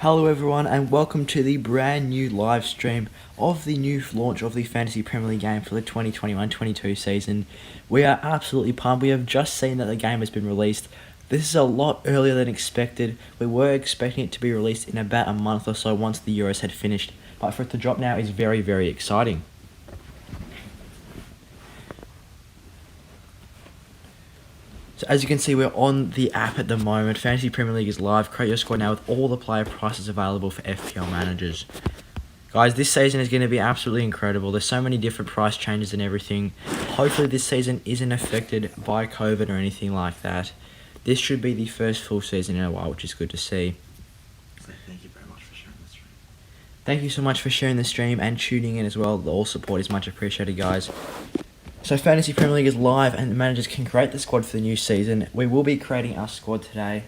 Hello everyone and welcome to the brand new live stream of the new launch of the Fantasy Premier League game for the 2021-22 season. We are absolutely pumped. We have just seen that the game has been released. This is a lot earlier than expected. We were expecting it to be released in about a month or so once the Euros had finished, but for it to drop now is very, very exciting. So as you can see, we're on the app at the moment. Fantasy Premier League is live. Create your squad now with all the player prices available for FPL managers. Guys, this season is going to be absolutely incredible. There's so many different price changes and everything. Hopefully this season isn't affected by COVID or anything like that. This should be the first full season in a while, which is good to see. So thank you very much for sharing the stream. Thank you so much for sharing the stream and tuning in as well. All support is much appreciated, guys. So Fantasy Premier League is live and the managers can create the squad for the new season. We will be creating our squad today.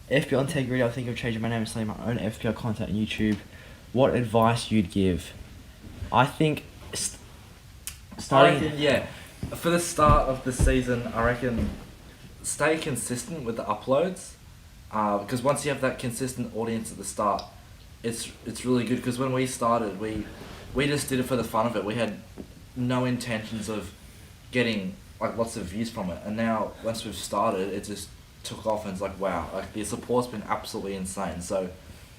FPL Integrity, I think I've changed my name and starting my own FPL content on YouTube. What advice you'd give? I think starting... For the start of the season, I reckon stay consistent with the uploads. Because once you have that consistent audience at the start, it's really good. Because when we started, we just did it for the fun of it. We had no intentions of getting like lots of views from it, and now once we've started, it just took off, and it's like wow, like the support's been absolutely insane. So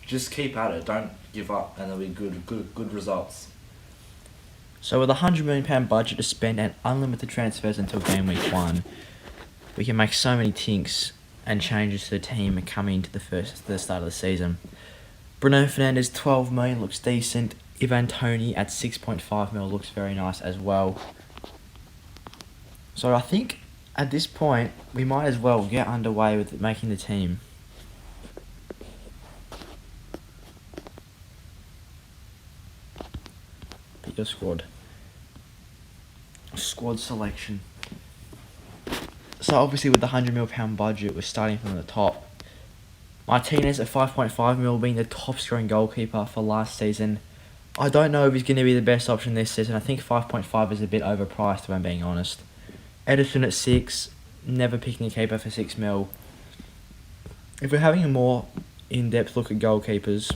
just keep at it, don't give up, and there'll be good results. So with a £100 million budget to spend and unlimited transfers until game week 1, we can make so many tinks and changes to the team coming into the start of the season. Bruno Fernandes 12 million looks decent. Ivan Toney at 6.5 mil looks very nice as well. So I think at this point we might as well get underway with making the team. Pick your squad. Squad selection. So obviously with the £100 million budget, we're starting from the top. Martinez at 5.5 mil being the top scoring goalkeeper for last season. I don't know if he's going to be the best option this season. I think 5.5 is a bit overpriced if I'm being honest. Edison at 6, never picking a keeper for 6 mil. If we're having a more in-depth look at goalkeepers,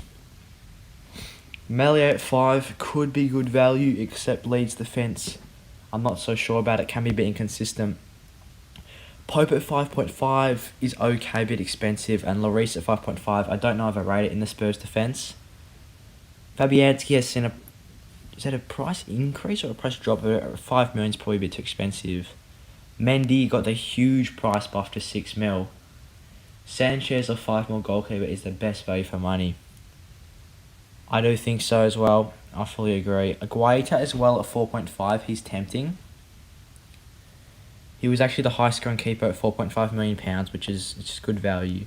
Melia at 5 could be good value, except Leeds defence. I'm not so sure about it, can be a bit inconsistent. Pope at 5.5 is okay, a bit expensive, and Lloris at 5.5, I don't know if I rate it in the Spurs defence. Fabianski has seen is that a price increase or a price drop? 5 million is probably a bit too expensive. Mendy got the huge price buff to 6 mil. Sanchez, a 5 mil goalkeeper, is the best value for money. I do think so as well. I fully agree. Aguaita as well at 4.5. He's tempting. He was actually the highest scoring keeper at £4.5 million, which is good value.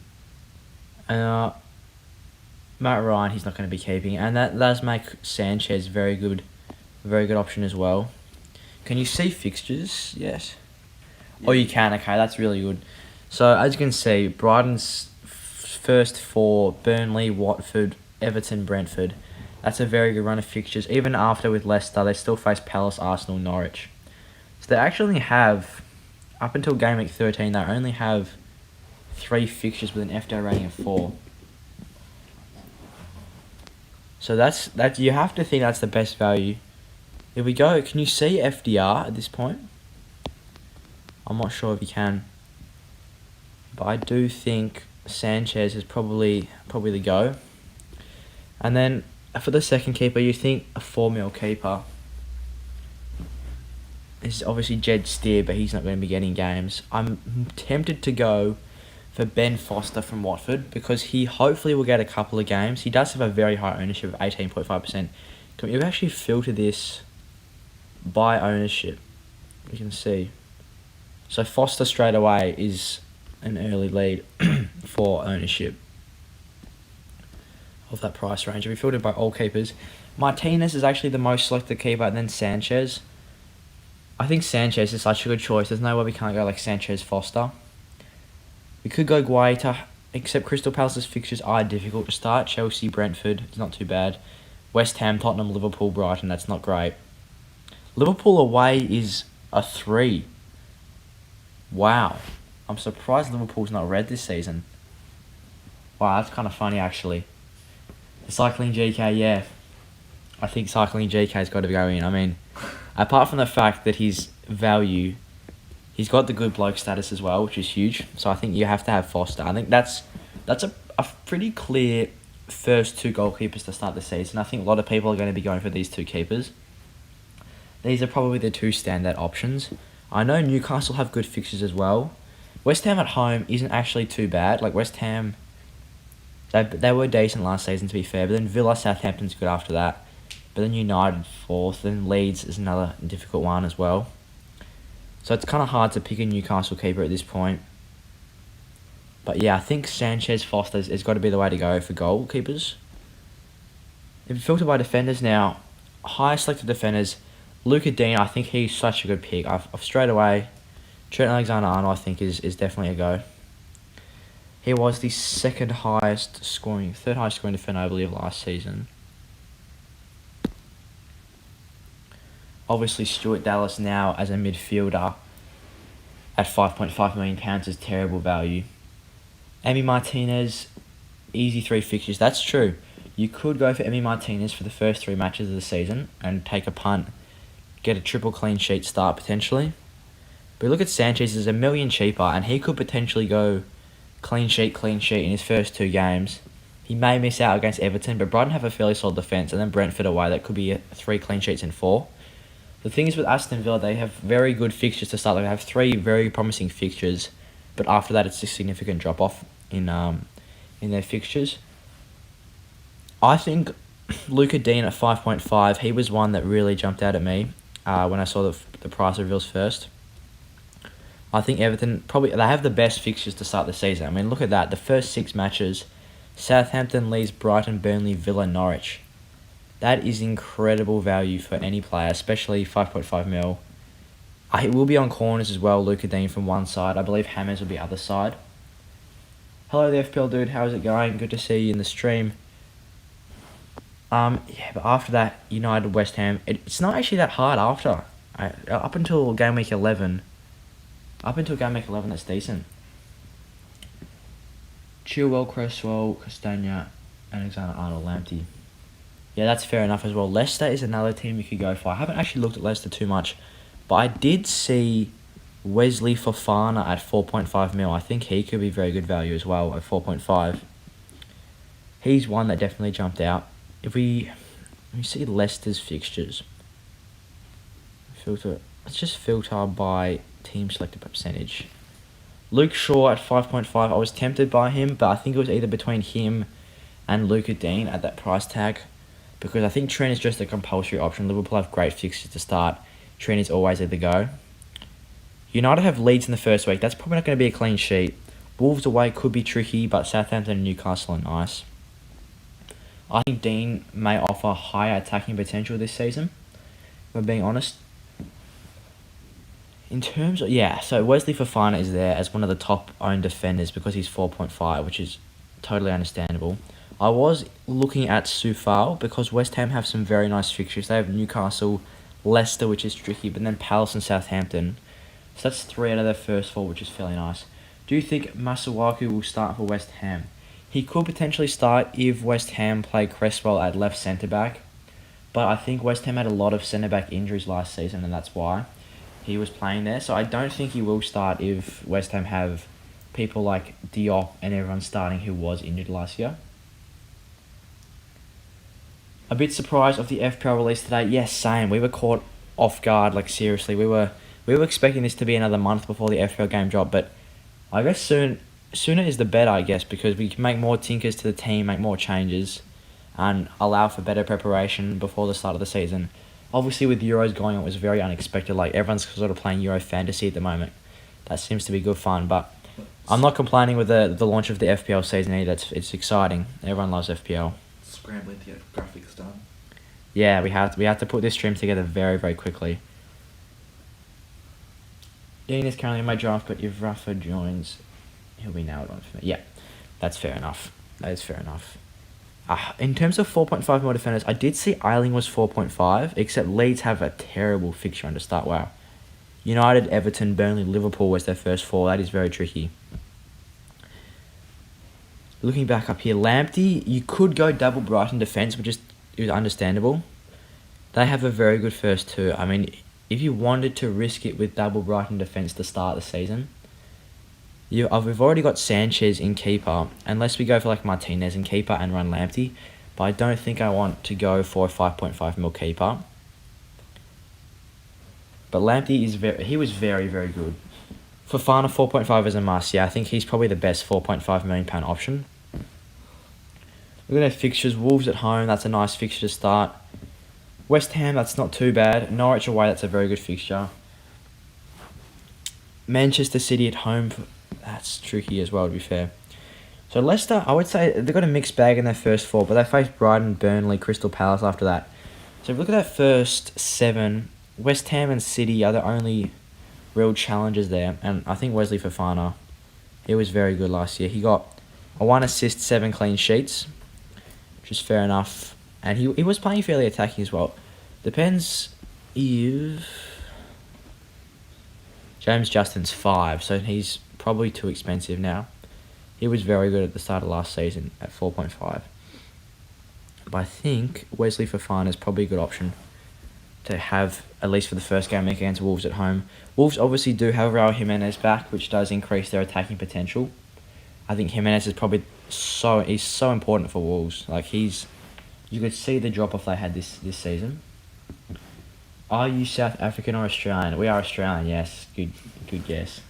Matt Ryan, he's not going to be keeping, and that does make Sanchez very good option as well. Can you see fixtures? Yes. Yeah. Oh, you can. Okay, that's really good. So as you can see, Brighton's first 4: Burnley, Watford, Everton, Brentford. That's a very good run of fixtures. Even after with Leicester, they still face Palace, Arsenal, Norwich. So they actually have, up until game week 13, they only have 3 fixtures with an FPL rating of 4. So that you have to think that's the best value. Here we go. Can you see FDR at this point? I'm not sure if you can, but I do think Sanchez is probably the go. And then for the second keeper, you think a 4 mil keeper. This is obviously Jed Steer, but he's not going to be getting games. I'm tempted to go for Ben Foster from Watford, because he hopefully will get a couple of games. He does have a very high ownership of 18.5%. Can you actually filter this by ownership? You can see. So Foster straight away is an early lead for ownership of that price range. If we filter by all keepers, Martinez is actually the most selected keeper, and then Sanchez. I think Sanchez is such a good choice. There's no way we can't go like Sanchez, Foster. We could go Guaita, except Crystal Palace's fixtures are difficult to start. Chelsea, Brentford, it's not too bad. West Ham, Tottenham, Liverpool, Brighton, that's not great. Liverpool away is a 3. Wow. I'm surprised Liverpool's not red this season. Wow, that's kind of funny actually. Cycling GK, yeah. I think Cycling GK's got to go in. I mean, apart from the fact that his value, he's got the good bloke status as well, which is huge. So I think you have to have Foster. I think that's a pretty clear first two goalkeepers to start the season. I think a lot of people are going to be going for these two keepers. These are probably the two standout options. I know Newcastle have good fixtures as well. West Ham at home isn't actually too bad. Like West Ham, they were decent last season to be fair, but then Villa, Southampton's good after that. But then United fourth, then Leeds is another difficult one as well. So it's kind of hard to pick a Newcastle keeper at this point. But yeah, I think Sanchez Foster has got to be the way to go for goalkeepers. If you filter by defenders now, highest selected defenders, Luca Dean, I think he's such a good pick. I've straight away, Trent Alexander-Arnold I think is definitely a go. He was the third highest scoring defender I believe last season. Obviously Stuart Dallas now as a midfielder at £5.5 million is terrible value. Emi Martinez, easy 3 fixtures. That's true. You could go for Emi Martinez for the first 3 matches of the season and take a punt, get a triple clean sheet start potentially. But look at Sanchez, is $1 million cheaper and he could potentially go clean sheet in his first 2 games. He may miss out against Everton, but Brighton have a fairly solid defence, and then Brentford away, that could be 3 clean sheets in 4. The thing is with Aston Villa, they have very good fixtures to start. They have 3 very promising fixtures, but after that it's a significant drop off in their fixtures. I think Luca Dean at 5.5, he was one that really jumped out at me when I saw the price reveals first. I think Everton, they have the best fixtures to start the season. I mean, look at that. The first 6 matches, Southampton, Leeds, Brighton, Burnley, Villa, Norwich. That is incredible value for any player, especially 5.5 mil. It will be on corners as well, Luca Dean from one side. I believe Hammers will be other side. Hello, the FPL dude. How's it going? Good to see you in the stream. Yeah, but after that, United, West Ham. It's not actually that hard after. Up until game week 11. That's decent. Chilwell, Cresswell, Castagna, Alexander-Arnold, Lamptey. Yeah, that's fair enough as well. Leicester is another team you could go for. I haven't actually looked at Leicester too much, but I did see Wesley Fofana at 4.5 mil. I think he could be very good value as well at 4.5. He's one that definitely jumped out. If we see Leicester's fixtures, let's just filter by team selected percentage. Luke Shaw at 5.5. I was tempted by him, but I think it was either between him and Luca Dean at that price tag, because I think Trent is just a compulsory option. Liverpool have great fixtures to start. Trent is always at the go. United have Leeds in the first week. That's probably not going to be a clean sheet. Wolves away could be tricky, but Southampton and Newcastle are nice. I think Dean may offer higher attacking potential this season, if I'm being honest. In terms of, so Wesley Fofana is there as one of the top owned defenders because he's 4.5, which is totally understandable. I was looking at Soufal because West Ham have some very nice fixtures. They have Newcastle, Leicester, which is tricky, but then Palace and Southampton. So that's 3 out of their first 4, which is fairly nice. Do you think Masuaku will start for West Ham? He could potentially start if West Ham play Cresswell at left centre-back, but I think West Ham had a lot of centre-back injuries last season, and that's why he was playing there. So I don't think he will start if West Ham have people like Diop and everyone starting who was injured last year. A bit surprised of the FPL release today. Yes, same. We were caught off guard, like seriously. We were expecting this to be another month before the FPL game dropped, but I guess sooner is the better, I guess, because we can make more tinkers to the team, make more changes, and allow for better preparation before the start of the season. Obviously, with Euros going on, it was very unexpected. Like, everyone's sort of playing Euro Fantasy at the moment. That seems to be good fun, but I'm not complaining with the launch of the FPL season either. It's exciting. Everyone loves FPL. Scrambling to get graphics done. Yeah, we had to put this stream together very, very quickly. Dean is currently in my draft, but if Rafa joins, he'll be nailed on for me. Yeah, that's fair enough. That is fair enough. In terms of 4.5 more defenders, I did see Eiling was 4.5, except Leeds have a terrible fixture on to start. Wow. United, Everton, Burnley, Liverpool was their first 4. That is very tricky. Looking back up here, Lamptey, you could go double Brighton defence, which is understandable. They have a very good first two. I mean, if you wanted to risk it with double Brighton defence to start the season, we've already got Sanchez in keeper, unless we go for like Martinez in keeper and run Lamptey. But I don't think I want to go for a 5.5 mil keeper. But Lamptey he was very, very good. Fofana 4.5 is a must. Yeah, I think he's probably the best £4.5 million option. Look at their fixtures. Wolves at home, that's a nice fixture to start. West Ham, that's not too bad. Norwich away, that's a very good fixture. Manchester City at home, that's tricky as well, to be fair. So Leicester, I would say they've got a mixed bag in their first four, but they face Brighton, Burnley, Crystal Palace after that. So if you look at that first seven, West Ham and City are the only real challenges there, and I think Wesley Fofana, he was very good last year. He got a 1 assist, 7 clean sheets, which is fair enough, and he was playing fairly attacking as well. Depends if James Justin's 5, so he's probably too expensive now. He was very good at the start of last season at 4.5. But I think Wesley Fofana is probably a good option to have, at least for the first game against Wolves at home. Wolves obviously do have Raul Jimenez back, which does increase their attacking potential. I think Jimenez is probably he's so important for Wolves. Like you could see the drop off they had this season. Are you South African or Australian? We are Australian, yes. Good guess.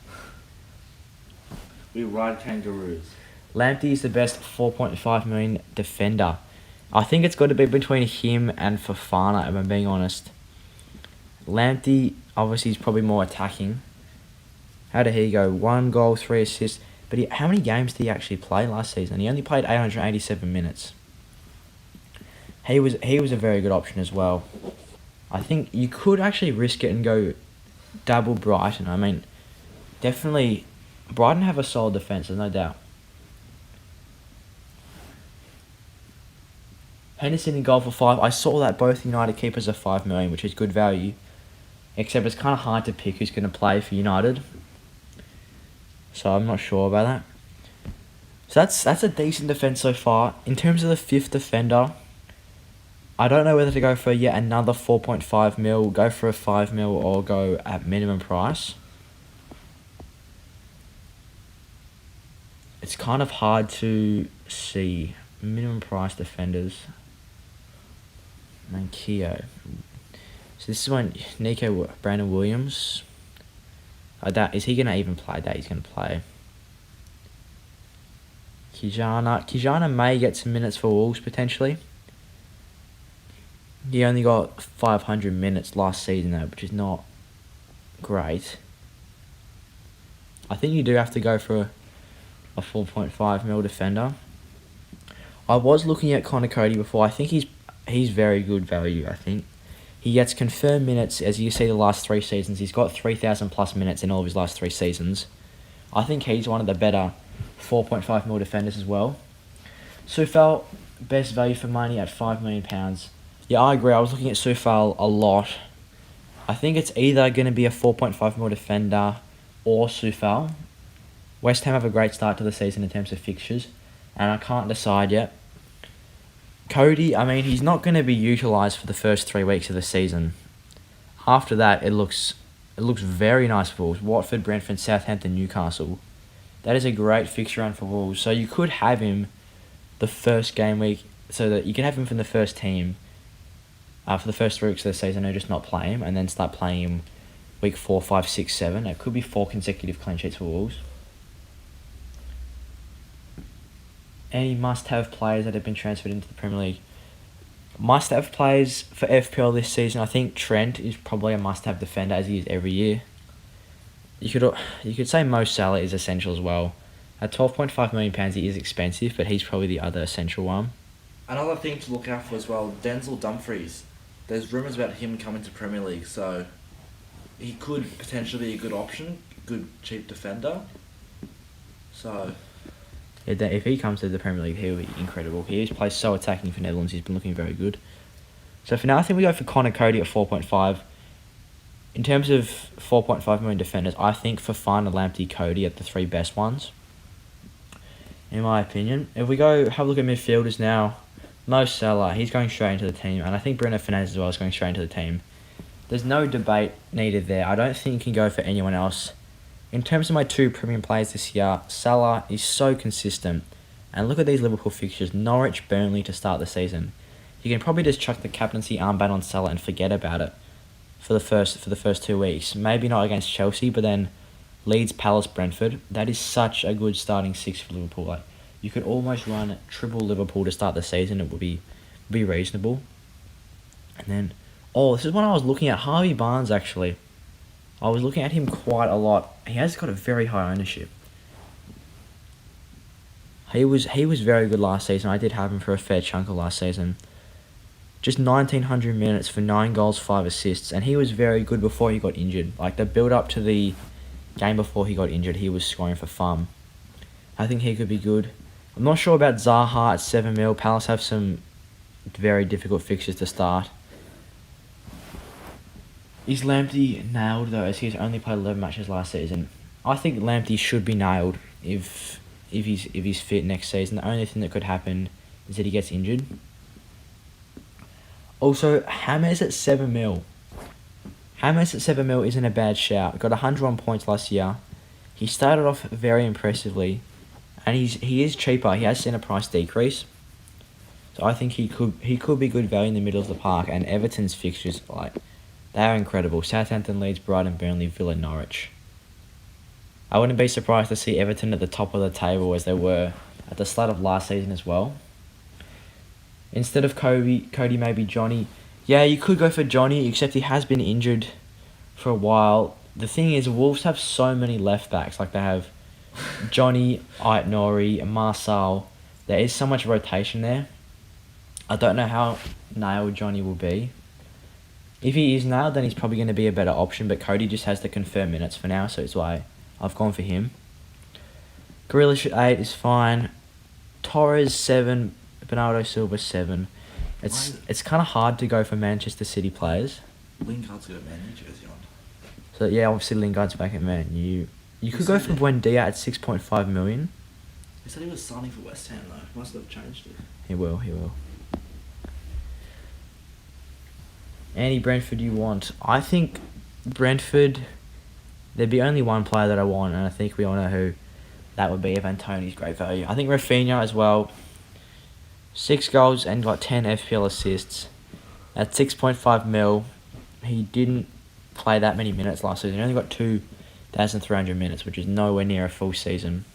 We ride kangaroos. Lamptey is the best 4.5 million defender. I think it's got to be between him and Fofana, if I'm being honest. Lamptey, obviously, is probably more attacking. How did he go? 1 goal, 3 assists. But how many games did he actually play last season? He only played 887 minutes. He was a very good option as well. I think you could actually risk it and go double Brighton. I mean, definitely, Brighton have a solid defence, there's no doubt. Henderson in goal for 5. I saw that both United keepers are 5 million, which is good value. Except it's kind of hard to pick who's going to play for United. So I'm not sure about that. So that's a decent defence so far. In terms of the 5th defender, I don't know whether to go for yet another 4.5 mil, go for a 5 mil, or go at minimum price. It's kind of hard to see minimum price defenders. Mankio. So this is when Brandon Williams. Is he going to even play that? He's going to play. Kijana may get some minutes for Wolves potentially. He only got 500 minutes last season though, which is not great. I think you do have to go for a 4.5 mil defender. I was looking at Connor Cody before. I think he's very good value, I think. He gets confirmed minutes, as you see the last 3 seasons. He's got 3,000 plus minutes in all of his last 3 seasons. I think he's one of the better 4.5 mil defenders as well. Sufal, best value for money at £5 million. Yeah, I agree. I was looking at Sufal a lot. I think it's either going to be a 4.5 mil defender or Sufal. West Ham have a great start to the season in terms of fixtures, and I can't decide yet. Cody, I mean, he's not going to be utilised for the first 3 weeks of the season. After that, it looks very nice for Wolves. Watford, Brentford, Southampton, Newcastle. That is a great fixture run for Wolves. So you could have him the first game week, so that you can have him from the first team for the first 3 weeks of the season and just not play him, and then start playing him week 4, 5, 6, 7. It could be 4 consecutive clean sheets for Wolves. Any must-have players that have been transferred into the Premier League? Must-have players for FPL this season, I think Trent is probably a must-have defender, as he is every year. You could say Mo Salah is essential as well. At £12.5 million, he is expensive, but he's probably the other essential one. Another thing to look out for as well, Denzel Dumfries. There's rumours about him coming to Premier League, so he could potentially be a good option, good cheap defender. So Yeah, if he comes to the Premier League, he'll be incredible. He plays so attacking for Netherlands. He's been looking very good. So for now, I think we go for Connor Cody at 4.5. In terms of 4.5 million defenders, I think Fofana, Lamptey, Cody are the 3 best ones. in my opinion. If we go have a look at midfielders now, Mo Salah, he's going straight into the team, and I think Bruno Fernandes as well is going straight into the team. There's no debate needed there. I don't think you can go for anyone else. In terms of my two premium players this year, Salah is so consistent. And look at these Liverpool fixtures. Norwich, Burnley to start the season. You can probably just chuck the captaincy armband on Salah and forget about it for the first 2 weeks. Maybe not against Chelsea, but then Leeds, Palace, Brentford. That is such a good starting six for Liverpool. Like, you could almost run triple Liverpool to start the season. It would be reasonable. And then, this is one I was looking at. Harvey Barnes, actually. I was looking at him quite a lot. He has got a very high ownership. He was very good last season. I did have him for a fair chunk of last season. Just 1,900 minutes for 9 goals, 5 assists. And he was very good before he got injured. Like, the build-up to the game before he got injured, he was scoring for fun. I think he could be good. I'm not sure about Zaha at 7 mil. Palace have some very difficult fixtures to start. Is Lamptey nailed, though, as he's only played 11 matches last season? I think Lamptey should be nailed if he's fit next season. The only thing that could happen is that he gets injured. Also, James at 7 mil. James at 7 mil isn't a bad shout. Got 101 points last year. He started off very impressively, and he is cheaper. He has seen a price decrease, so I think he could be good value in the middle of the park. And Everton's fixtures, they are incredible. Southampton, Leeds, Brighton, Burnley, Villa, Norwich. I wouldn't be surprised to see Everton at the top of the table as they were at the start of last season as well. Instead of Cody, maybe Johnny. Yeah, you could go for Johnny, except he has been injured for a while. The thing is, Wolves have so many left backs. Like, they have Johnny, Ait-Nouri, Marcel. There is so much rotation there. I don't know how nailed Johnny will be. If he is nailed, then he's probably going to be a better option, but Cody just has to confirm minutes for now, so it's why I've gone for him. Grealish at 8 is fine. Torres 7, Bernardo Silva 7. It's kind of hard to go for Manchester City players. Lingard's got a Man U jersey on. So yeah, obviously Lingard's back at Man U. You could go for Buendia at 6.5 million. He said he was signing for West Ham though. Must have changed it. He will. Any Brentford you want? I think Brentford, there'd be only one player that I want, and I think we all know who that would be. If Antony's great value. I think Rafinha as well. 6 goals and got 10 FPL assists. At 6.5 mil, he didn't play that many minutes last season. He only got 2,300 minutes, which is nowhere near a full season.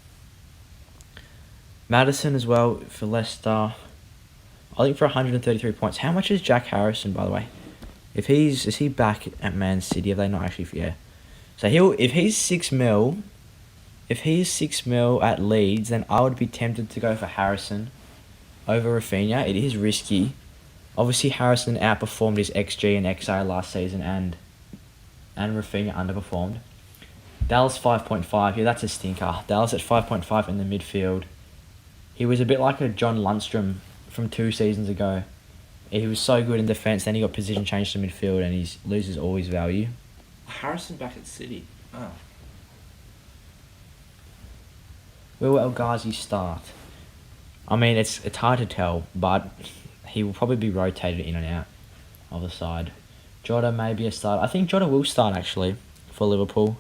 Maddison as well for Leicester. I think for 133 points. How much is Jack Harrison, by the way? Is he back at Man City? Have they not actually? Yeah. So if he's 6 mil at Leeds, then I would be tempted to go for Harrison over Rafinha. It is risky. Obviously, Harrison outperformed his XG and XI last season, and Rafinha underperformed. Dallas 5.5. Yeah, that's a stinker. Dallas at 5.5 in the midfield. He was a bit like a John Lundstrom from 2 seasons ago. He was so good in defence, then he got position changed to midfield, and he loses all his value. Harrison back at City. Oh. Where will El Ghazi start? I mean, it's hard to tell, but he will probably be rotated in and out of the side. Jota may be a start. I think Jota will start, actually, for Liverpool.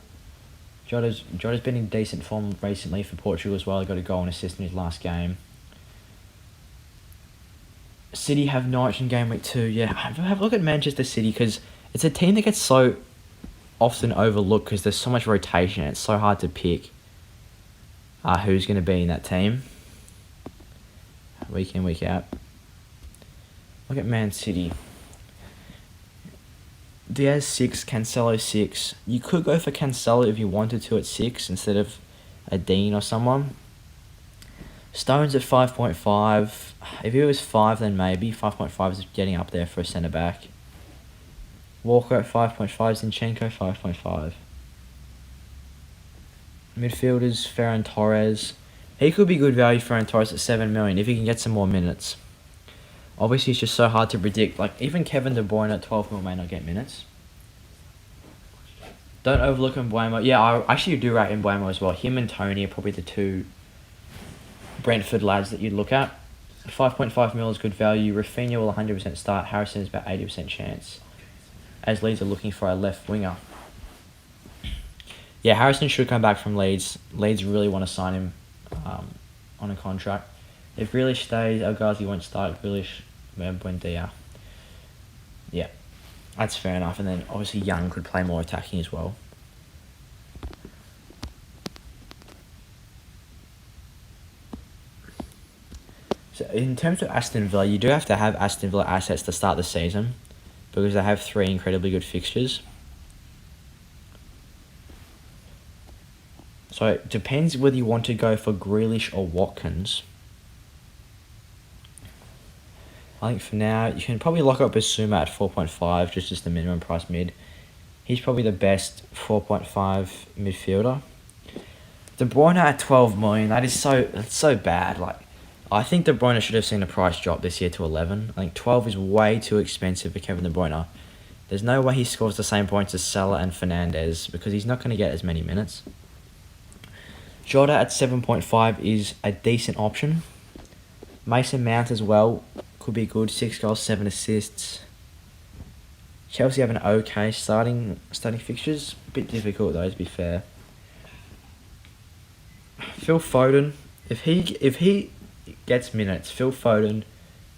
Jota's been in decent form recently for Portugal as well. He got a goal and assist in his last game. City have Norwich in game week 2. Yeah, have a look at Manchester City, because it's a team that gets so often overlooked because there's so much rotation. It's so hard to pick who's going to be in that team week in, week out. Look at Man City. Diaz 6, Cancelo 6. You could go for Cancelo if you wanted to at 6 instead of a Dean or someone. Stones at 5.5. If he was 5, then maybe. 5.5 is getting up there for a centre-back. Walker at 5.5. Zinchenko 5.5. Midfielders, Ferran Torres. He could be good value, Ferran Torres, at 7 million if he can get some more minutes. Obviously, it's just so hard to predict. Like, even Kevin De Bruyne at 12 mil may not get minutes. Don't overlook Mbeumo. Yeah, I actually do rate Mbeumo as well. Him and Tony are probably the two Brentford lads that you'd look at. 5.5 mil is good value. Rafinha will 100% start. Harrison is about 80% chance. As Leeds are looking for a left winger. Yeah, Harrison should come back from Leeds. Leeds really want to sign him on a contract. If Grealish stays, El Ghazi won't start. Grealish, Buendia. Yeah, that's fair enough. And then obviously Young could play more attacking as well. So in terms of Aston Villa, you do have to have Aston Villa assets to start the season because they have 3 incredibly good fixtures. So it depends whether you want to go for Grealish or Watkins. I think for now, you can probably lock up Basuma at 4.5, just as the minimum price mid. He's probably the best 4.5 midfielder. De Bruyne at 12 million, that's so bad. Like, I think De Bruyne should have seen a price drop this year to 11. I think 12 is way too expensive for Kevin De Bruyne. There's no way he scores the same points as Salah and Fernandes because he's not going to get as many minutes. Jota at 7.5 is a decent option. Mason Mount as well could be good. 6 goals, 7 assists. Chelsea have an okay starting fixtures. A bit difficult though, to be fair. Phil Foden, if he gets minutes, Phil Foden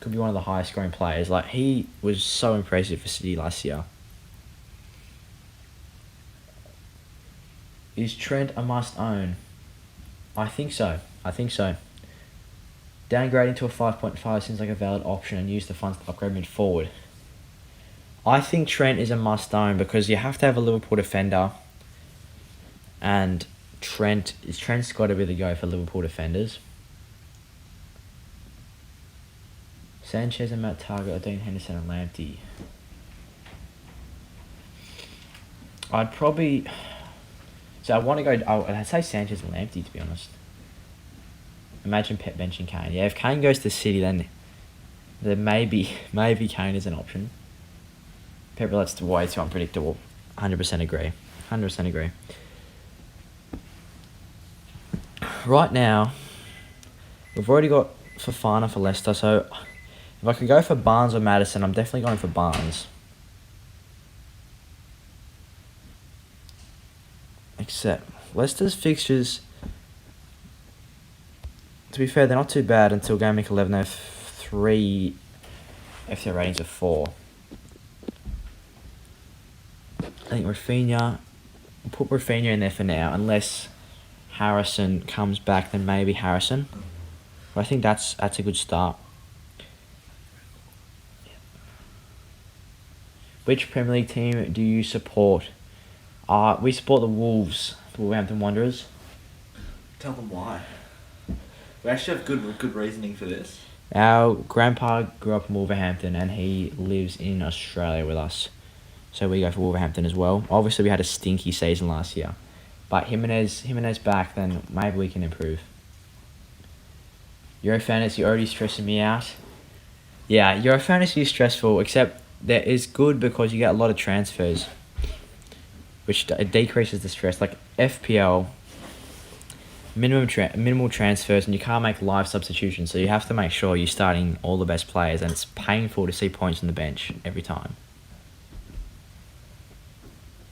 could be one of the highest scoring players. Like, he was so impressive for City last year. Is Trent a must own? I think so. Downgrading to a 5.5 seems like a valid option and use the funds to upgrade mid forward. I think Trent is a must own because you have to have a Liverpool defender, and Trent's got to be the go for Liverpool defenders. Sanchez and Matt Target, Dean Henderson and Lamptey. I'd probably... So I want to go... I'd say Sanchez and Lamptey, to be honest. Imagine Pep benching Kane. Yeah, if Kane goes to City, then maybe Kane is an option. Pep relates way too unpredictable. 100% agree. 100% agree. Right now, we've already got Fofana for Leicester, so if I could go for Barnes or Maddison, I'm definitely going for Barnes. Except Leicester's fixtures, to be fair, they're not too bad until game week 11. They have 3 FPL ratings of 4. I think Rafinha, we'll put Rafinha in there for now, unless Harrison comes back, then maybe Harrison. But I think that's a good start. Which Premier League team do you support? We support the Wolves, the Wolverhampton Wanderers. Tell them why. We actually have good reasoning for this. Our grandpa grew up in Wolverhampton and he lives in Australia with us. So we go for Wolverhampton as well. Obviously we had a stinky season last year. But Jimenez back, then maybe we can improve. Euro Fantasy already stressing me out. Yeah, Euro Fantasy is stressful, except that is good because you get a lot of transfers, which decreases the stress. Like FPL, minimal transfers, and you can't make live substitutions, so you have to make sure you're starting all the best players, and it's painful to see points on the bench every time.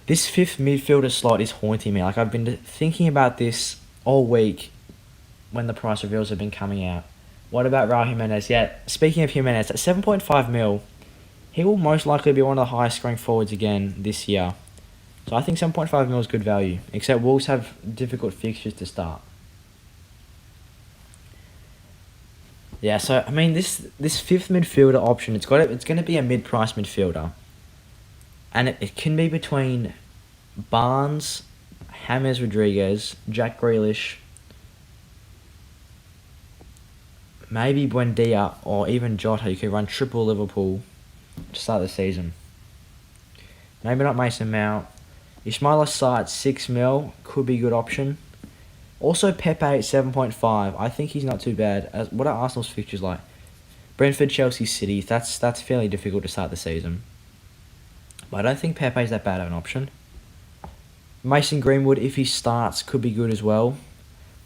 This 5th midfielder slot is haunting me. Like, I've been thinking about this all week when the price reveals have been coming out. What about Raul Jimenez? Yeah, speaking of Jimenez, at 7.5 mil, he will most likely be one of the highest scoring forwards again this year. So I think 7.5 mil is good value, except Wolves have difficult fixtures to start. Yeah, so I mean this 5th midfielder option, it's going to be a mid-price midfielder. And it can be between Barnes, James Rodriguez, Jack Grealish, maybe Buendia, or even Jota. You could run triple Liverpool to start the season. Maybe not Mason Mount. Ismail Assar at 6 mil could be a good option. Also Pepe at 7.5. I think he's not too bad. What are Arsenal's fixtures like? Brentford, Chelsea, City. That's fairly difficult to start the season. But I don't think Pepe's that bad of an option. Mason Greenwood, if he starts, could be good as well.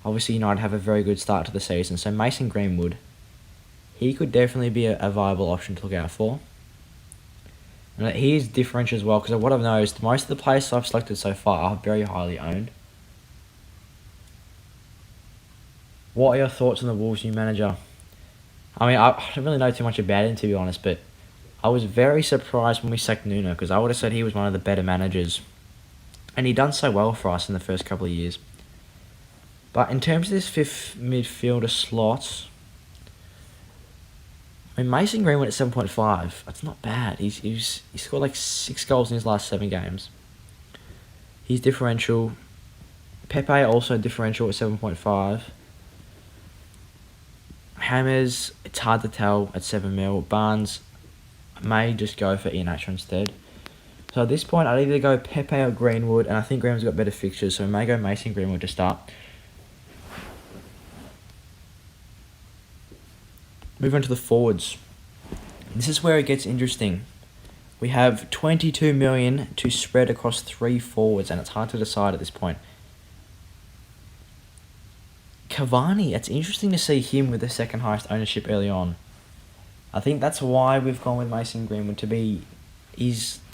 Obviously, United have a very good start to the season, so Mason Greenwood, he could definitely be a viable option to look out for. And he is differential as well, because what I've noticed, most of the players I've selected so far are very highly owned. What are your thoughts on the Wolves' new manager? I mean, I don't really know too much about him, to be honest, but I was very surprised when we sacked Nuno, because I would have said he was one of the better managers. And he done so well for us in the first couple of years. But in terms of this fifth midfielder slots, I mean, Mason Greenwood at 7.5, that's not bad. He scored like 6 goals in his last 7 games. He's differential. Pepe also differential at 7.5. Hammers, it's hard to tell at 7 mil. Barnes, I may just go for Iheanacho instead. So at this point, I'd either go Pepe or Greenwood, and I think Greenwood's got better fixtures, so I may go Mason Greenwood to start. Move on to the forwards. This is where it gets interesting. We have 22 million to spread across 3 forwards, and it's hard to decide at this point. Cavani, it's interesting to see him with the second highest ownership early on. I think that's why we've gone with Mason Greenwood to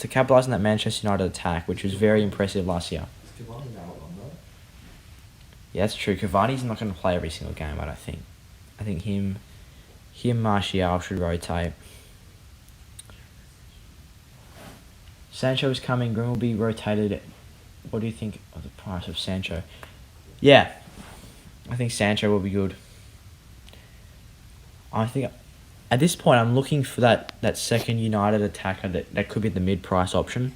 capitalise on that Manchester United attack, which was very impressive last year. Is Cavani now on though? Yeah, that's true. Cavani's not going to play every single game, I don't think. I think him Martial should rotate. Sancho is coming. Green will be rotated. What do you think of the price of Sancho? Yeah, I think Sancho will be good. I think at this point I'm looking for that second United attacker that could be the mid-price option.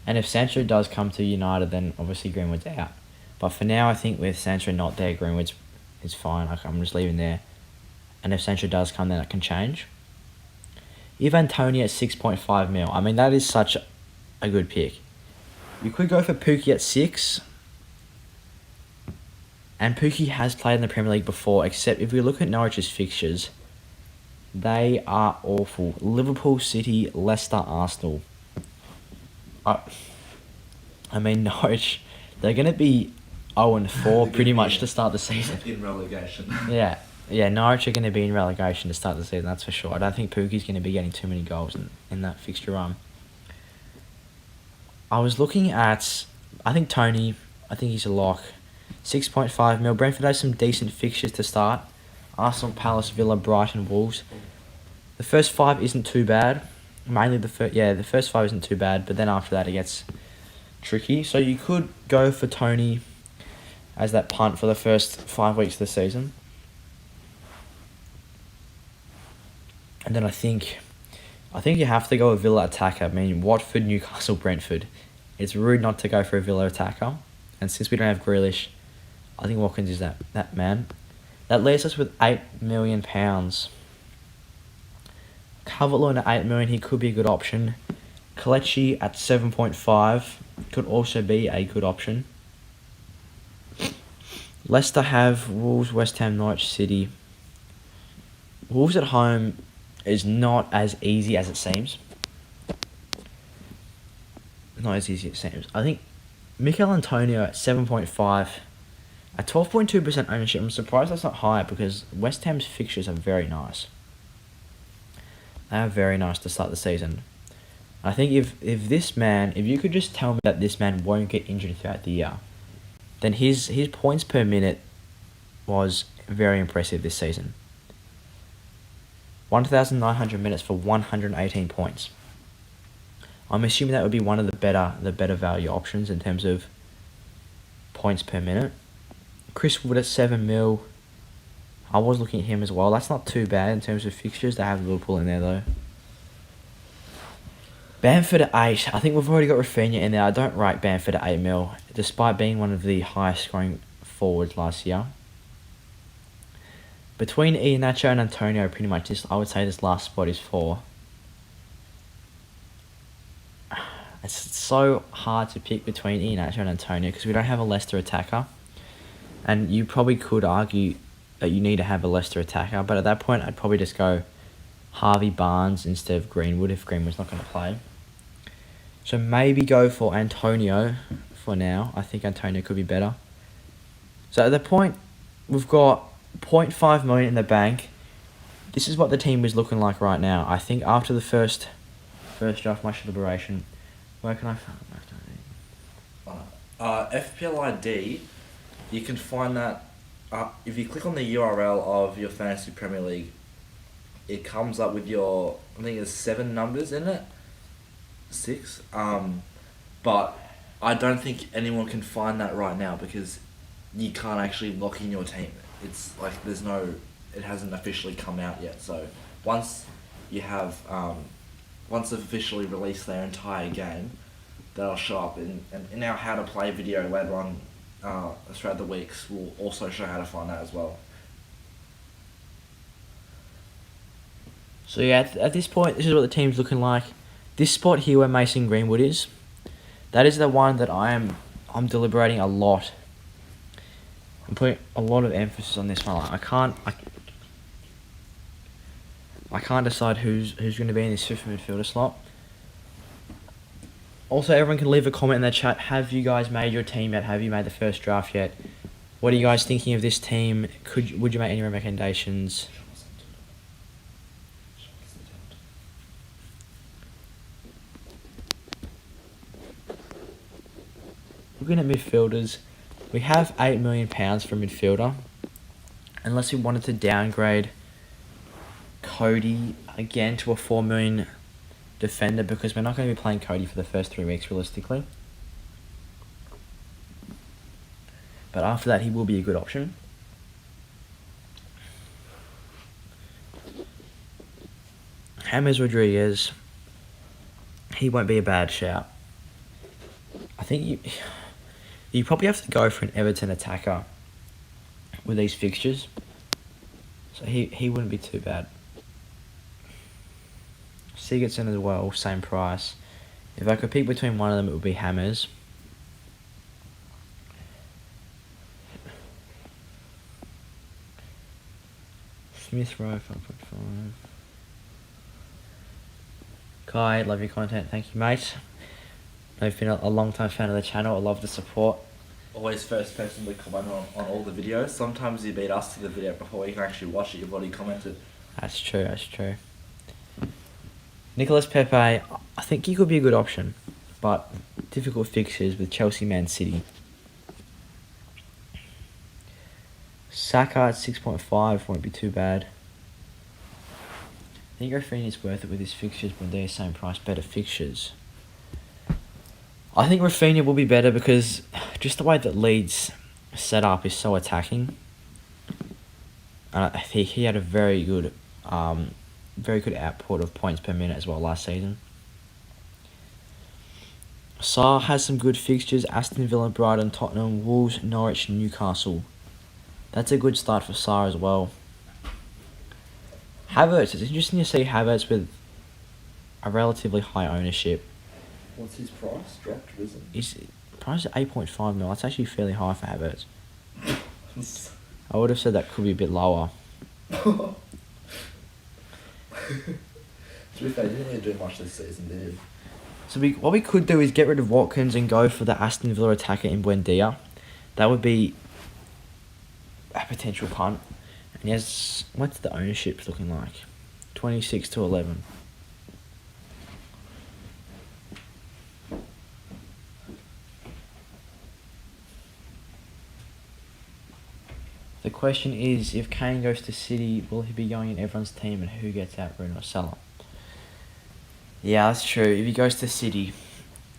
And if Sancho does come to United, then obviously Greenwood's out. But for now, I think with Sancho not there, Greenwood's is fine. I'm just leaving there. And if Sancho does come, then it can change. Ivan Toney at 6.5 mil. I mean, that is such a good pick. You could go for Pukki at 6. And Pukki has played in the Premier League before, except if we look at Norwich's fixtures, they are awful. Liverpool, City, Leicester, Arsenal. I mean, Norwich, they're going to be 0-4 pretty much to start the season. In relegation. Yeah, Norwich are going to be in relegation to start the season, that's for sure. I don't think Pukki's going to be getting too many goals in that fixture run. I was looking at, I think Toney, I think he's a lock. 6.5 mil. Brentford has some decent fixtures to start. Arsenal, Palace, Villa, Brighton, Wolves. The first 5 isn't too bad. Mainly the first 5 isn't too bad, but then after that it gets tricky. So you could go for Toney as that punt for the first 5 weeks of the season. And then I think you have to go with Villa attacker. I mean, Watford, Newcastle, Brentford. It's rude not to go for a Villa attacker. And since we don't have Grealish, I think Watkins is that man. That leaves us with £8 million. Calvert-Lewin at 8 million, he could be a good option. Kelechi at 7.5 could also be a good option. Leicester have Wolves, West Ham, Norwich City. Wolves at home is not as easy as it seems. Not as easy as it seems. I think Mikel Antonio at 7.5. At 12.2% ownership, I'm surprised that's not higher because West Ham's fixtures are very nice. They are very nice to start the season. I think if you could just tell me that this man won't get injured throughout the year, then his points per minute was very impressive this season. 1,900 minutes for 118 points. I'm assuming that would be one of the better value options in terms of points per minute. Chris Wood at 7 mil. I was looking at him as well. That's not too bad in terms of fixtures. They have Liverpool in there though. Bamford at 8. I think we've already got Rafinha in there. I don't rate Bamford at 8 mil, despite being one of the highest scoring forwards last year. Between Iheanacho and Antonio, pretty much I would say this last spot is 4. It's so hard to pick between Iheanacho and Antonio because we don't have a Leicester attacker. And you probably could argue that you need to have a Leicester attacker, but at that point I'd probably just go Harvey Barnes instead of Greenwood if Greenwood's not going to play. So maybe go for Antonio for now. I think Antonio could be better. So at the point, we've got 0.5 million in the bank. This is what the team is looking like right now. I think after the first draft match deliberation, where can I find that? FPL ID, you can find that if you click on the URL of your Fantasy Premier League, it comes up with your, I think there's 7 numbers in it. 6. But I don't think anyone can find that right now because you can't actually lock in your team. It's like it hasn't officially come out yet. So once you have, once they've officially released their entire game, that'll show up in our how to play video later on throughout the weeks. We'll also show how to find that as well. So yeah, at this point, this is what the team's looking like. This spot here where Mason Greenwood is, that is the one that I'm deliberating a lot. I'm putting a lot of emphasis on this one. Like, I can't decide who's going to be in this fifth midfielder slot. Also, everyone can leave a comment in the chat. Have you guys made your team yet? Have you made the first draft yet? What are you guys thinking of this team? Would you make any recommendations? Looking at midfielders, we have £8 million for midfielder. Unless we wanted to downgrade Cody again to a 4 million defender, because we're not going to be playing Cody for the first 3 weeks realistically. But after that, he will be a good option. James Rodriguez, he won't be a bad shout. I think you probably have to go for an Everton attacker with these fixtures. So he wouldn't be too bad. Sigurdsson as well, same price. If I could pick between one of them, it would be Hammers. Smith Rowe, 5.5. Kai, love your content. Thank you, mate. I've been a long-time fan of the channel. I love the support. Always first person to comment on all the videos. Sometimes you beat us to the video before you can actually watch it. You've already commented. That's true. Nicolas Pepe, I think he could be a good option, but difficult fixtures with Chelsea, Man City. Saka at 6.5 won't be too bad. I think Rafinha's worth it with his fixtures, but they're the same price, better fixtures. I think Rafinha will be better because just the way that Leeds set up is so attacking. He had a very good output of points per minute as well last season. Sarr has some good fixtures: Aston Villa, Brighton, Tottenham, Wolves, Norwich, Newcastle. That's a good start for Sarr as well. Havertz, it's interesting to see Havertz with a relatively high ownership. What's his price? Dropped, isn't it? His price is 8.5 mil. That's actually fairly high for Havertz. I would have said that could be a bit lower. To be fair, he didn't really do much this season, did he? So what we could do is get rid of Watkins and go for the Aston Villa attacker in Buendia. That would be a potential punt. And he has, what's the ownership looking like? 26 to 11. The question is, if Kane goes to City, will he be going in everyone's team, and who gets out, Bruno or Salah? Yeah, that's true. If he goes to City,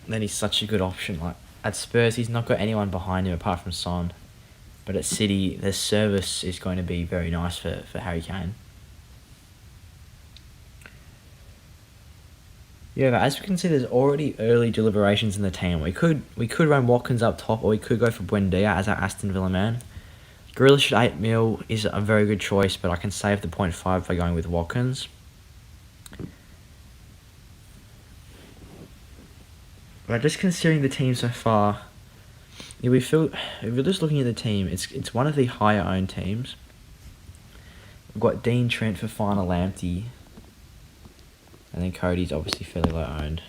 then he's such a good option. Like at Spurs, he's not got anyone behind him apart from Son. But at City, the service is going to be very nice for Harry Kane. Yeah, but as we can see, there's already early deliberations in the team. We could run Watkins up top, or we could go for Buendia as our Aston Villa man. Grealish at 8 mil is a very good choice, but I can save the 0.5 by going with Watkins. But just considering the team so far, if we're just looking at the team, it's one of the higher owned teams. We've got Dean Trent for Fana Lamptey, and then Cody's obviously fairly low owned.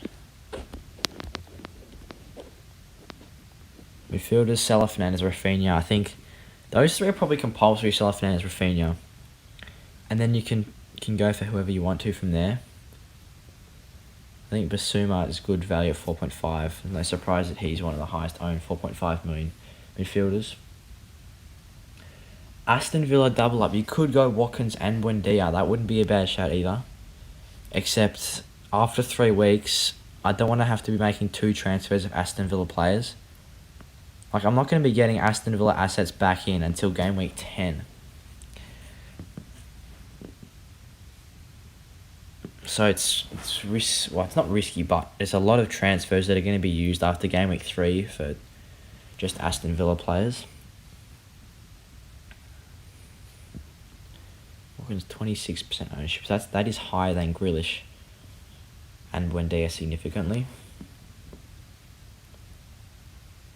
Midfielders, Salah, Fernandes, Rafinha. I think Those three are probably compulsory: Salah, Fernandes, Rafinha, and then you can go for whoever you want to from there. I think Basuma is good value at 4.5. No surprise that he's one of the highest owned 4.5 million midfielders. Aston Villa double up. You could go Watkins and Buendia. That wouldn't be a bad shout either. Except after 3 weeks, I don't want to have to be making 2 transfers of Aston Villa players. Like, I'm not going to be getting Aston Villa assets back in until game week 10. So it's not risky, but there's a lot of transfers that are going to be used after game week 3 for just Aston Villa players. Watkins 26% ownership. So that is higher than Grealish and Buendia significantly.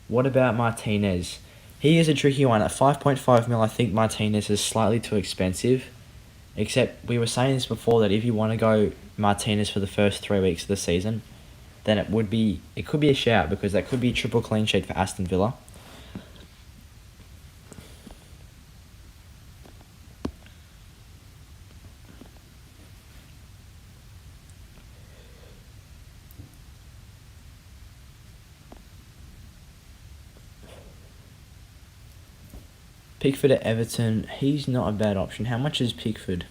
What about Martinez? He is a tricky one. At 5.5 mil, I think Martinez is slightly too expensive. Except we were saying this before, that if you want to go Martinez for the first 3 weeks of the season, then it could be a shout, because that could be a triple clean sheet for Aston Villa. Pickford at Everton, he's not a bad option. How much is Pickford?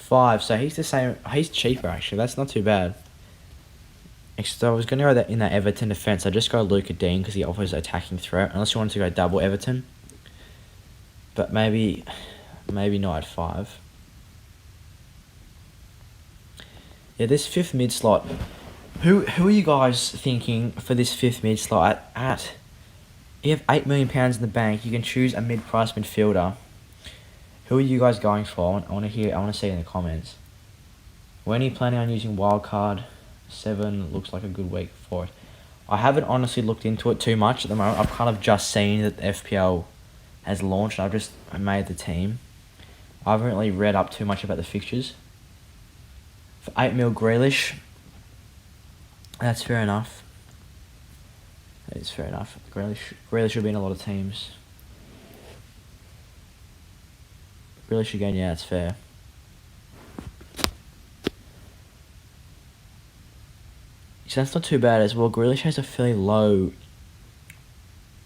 £5, so he's the same. He's cheaper actually. That's not too bad. So I was going to go in that Everton defence. I just go Luca Dean because he offers attacking threat. Unless you wanted to go double Everton, but maybe not at 5. Yeah, this 5th mid slot. Who are you guys thinking for this 5th mid slot? At you have £8 million in the bank. You can choose a mid-price midfielder. Who are you guys going for? I want to see in the comments. When are you planning on using wildcard? 7 looks like a good week for it. I haven't honestly looked into it too much at the moment. I've kind of just seen that the FPL has launched. I've just made the team. I haven't really read up too much about the fixtures. For 8 mil Grealish, that's fair enough. That is fair enough. Grealish should be in a lot of teams. Grealish again, yeah, that's fair. So that's not too bad as well. Grealish has a fairly low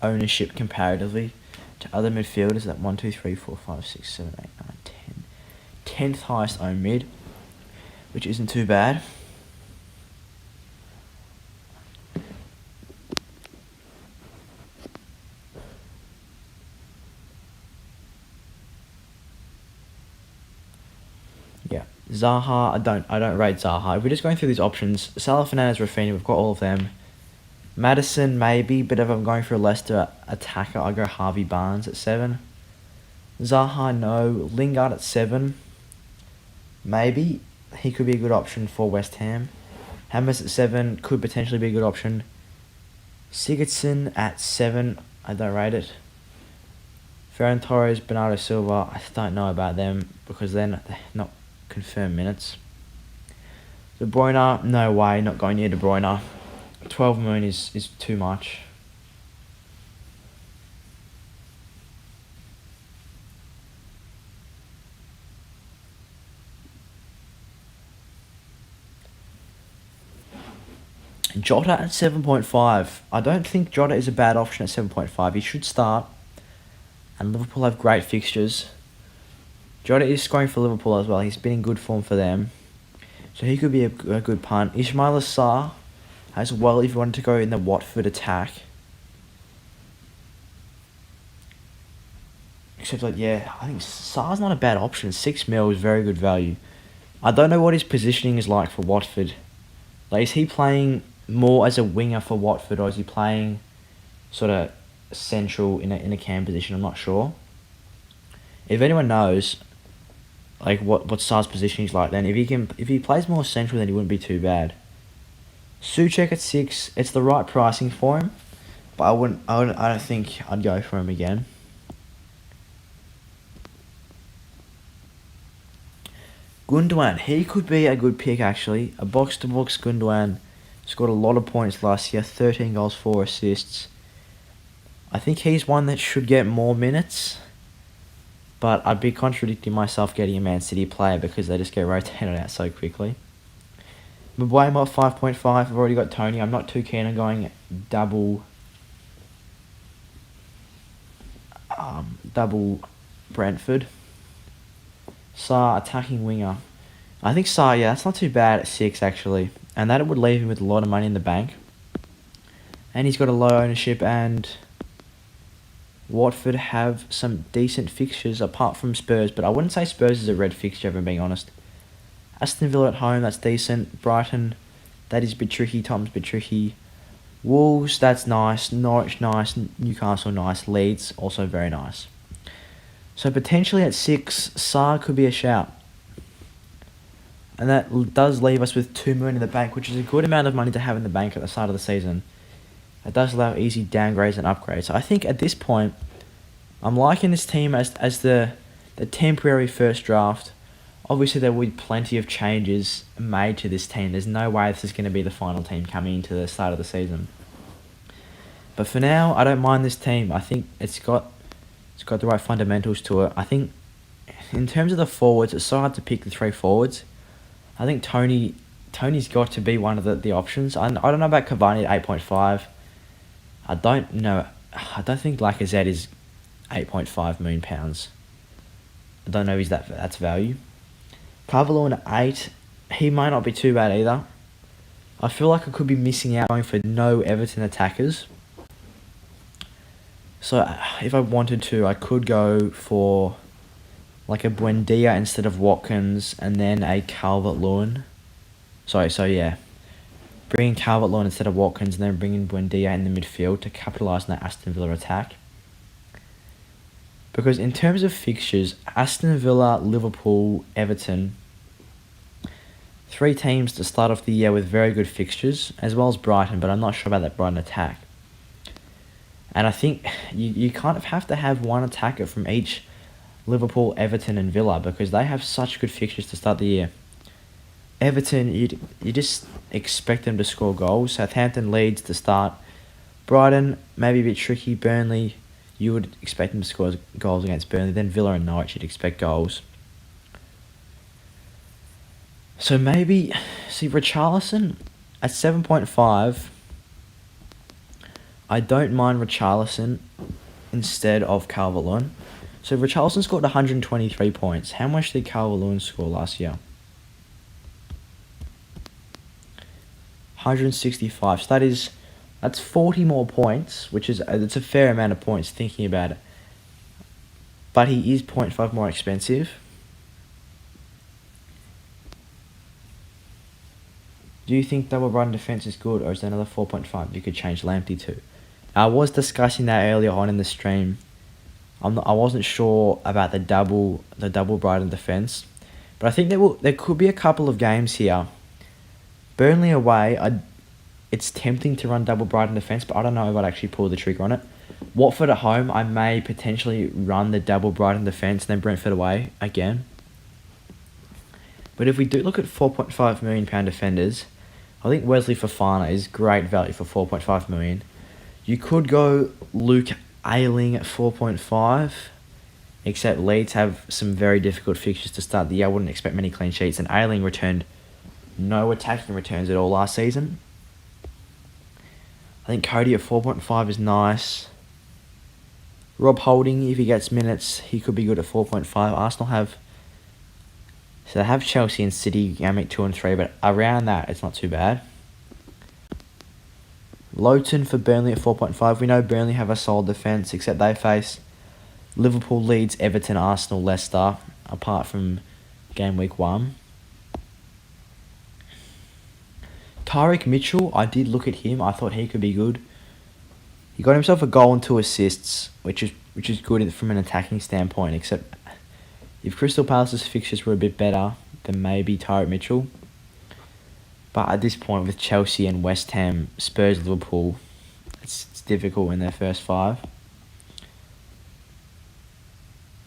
ownership comparatively to other midfielders at 1, 2, 3, 4, 5, 6, 7, 8, 9, 10. 10th highest owned mid, which isn't too bad. Yeah, Zaha. I don't rate Zaha. If we're just going through these options, Salah, Fernandes, Rafinha, we've got all of them. Maddison maybe, but if I'm going for a Leicester attacker, I'll go Harvey Barnes at 7. Zaha no. Lingard at 7. Maybe he could be a good option for West Ham. Hammers at 7 could potentially be a good option. Sigurdsson at 7. I don't rate it. Ferran Torres, Bernardo Silva, I don't know about them because they're not confirmed minutes. De Bruyne, no way, not going near De Bruyne. 12 million is too much. Jota at 7.5. I don't think Jota is a bad option at 7.5. He should start. And Liverpool have great fixtures. Jota is scoring for Liverpool as well. He's been in good form for them. So he could be a good punt. Ismail Assar as well if you wanted to go in the Watford attack. Except like, yeah, I think Sar's not a bad option. 6 mil is very good value. I don't know what his positioning is like for Watford. Like, is he playing more as a winger for Watford, or is he playing sort of central in a cam position? I'm not sure. If anyone knows, like what Sar's position is like, then if he plays more central, then he wouldn't be too bad. Souček at 6, it's the right pricing for him, but I don't think I'd go for him again. Gundogan, he could be a good pick actually. A box to box Gundogan Scored a lot of points last year, 13 goals, 4 assists. I think he's one that should get more minutes, but I'd be contradicting myself getting a Man City player because they just get rotated out so quickly. Mbeumo at 5.5. I've already got Tony. I'm not too keen on going double Brentford. Sarr, attacking winger. I think Sarr, yeah, that's not too bad at 6 actually. And that would leave him with a lot of money in the bank. And he's got a low ownership, and Watford have some decent fixtures apart from Spurs, but I wouldn't say Spurs is a red fixture if I'm being honest. Aston Villa at home, that's decent. Brighton, that is a bit tricky. Tottenham's a bit tricky. Wolves, that's nice. Norwich, nice. Newcastle, nice. Leeds, also very nice. So potentially at 6, Sarr could be a shout. And that does leave us with 2 million in the bank, which is a good amount of money to have in the bank at the start of the season. It does allow easy downgrades and upgrades. So I think at this point, I'm liking this team as the temporary first draft. Obviously, there will be plenty of changes made to this team. There's no way this is going to be the final team coming into the start of the season. But for now, I don't mind this team. I think it's got the right fundamentals to it. I think in terms of the forwards, it's so hard to pick the 3 forwards. I think Tony's got to be one of the options. I don't know about Cavani at 8.5. I don't know. I don't think Lacazette is £8.5 million. I don't know if that's value. Carvalho at 8. He might not be too bad either. I feel like I could be missing out going for no Everton attackers. So if I wanted to, I could go for like a Buendia instead of Watkins, and then a Calvert-Lewin. Bringing Calvert-Lewin instead of Watkins, and then bringing Buendia in the midfield to capitalise on that Aston Villa attack. Because in terms of fixtures, Aston Villa, Liverpool, Everton, 3 teams to start off the year with very good fixtures, as well as Brighton, but I'm not sure about that Brighton attack. And I think you kind of have to have one attacker from each Liverpool, Everton and Villa, because they have such good fixtures to start the year. Everton, you just expect them to score goals. Southampton, Leeds to start. Brighton, maybe a bit tricky. Burnley, you would expect them to score goals against Burnley. Then Villa and Norwich, you'd expect goals. So maybe, Richarlison at 7.5, I don't mind Richarlison instead of Calvert-Lewin. So Richarlison scored 123 points. How much did Calvert-Lewin score last year? 165. So that's 40 more points, which is it's a fair amount of points thinking about it. But he is 0.5 more expensive. Do you think double Brighton defense is good, or is there another 4.5 you could change Lamptey to? I was discussing that earlier on in the stream. I wasn't sure about the double Brighton defense, but I think there could be a couple of games here. Burnley away, it's tempting to run double Brighton defence, but I don't know if I'd actually pull the trigger on it. Watford at home, I may potentially run the double Brighton defence, then Brentford away again. But if we do look at £4.5 million defenders, I think Wesley Fofana is great value for £4.5 million. You could go Luke Ayling at 4.5, except Leeds have some very difficult fixtures to start the year. I wouldn't expect many clean sheets, and Ayling returned no attacking returns at all last season. I think Cody at 4.5 is nice. Rob Holding, if he gets minutes, he could be good at 4.5. Arsenal have Chelsea and City game at 2 and 3, but around that, it's not too bad. Lowton for Burnley at 4.5. We know Burnley have a solid defence, except they face Liverpool, Leeds, Everton, Arsenal, Leicester, apart from game week 1. Tyrick Mitchell, I did look at him. I thought he could be good. He got himself a goal and 2 assists, which is good from an attacking standpoint, except if Crystal Palace's fixtures were a bit better, then maybe Tyrick Mitchell. But at this point, with Chelsea and West Ham, Spurs, Liverpool, it's difficult in their first 5.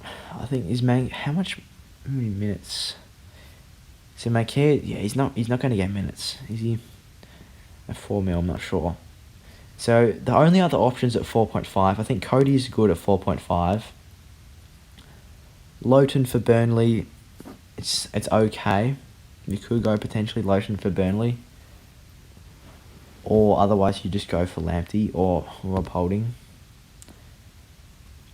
I think how many minutes? So Mankey, yeah, he's not going to get minutes, is he? At 4 mil, I'm not sure. So the only other options at 4.5, I think Cody is good at 4.5. Lowton for Burnley, it's okay. You could go potentially Lowton for Burnley. Or otherwise you just go for Lamptey or Rob Holding.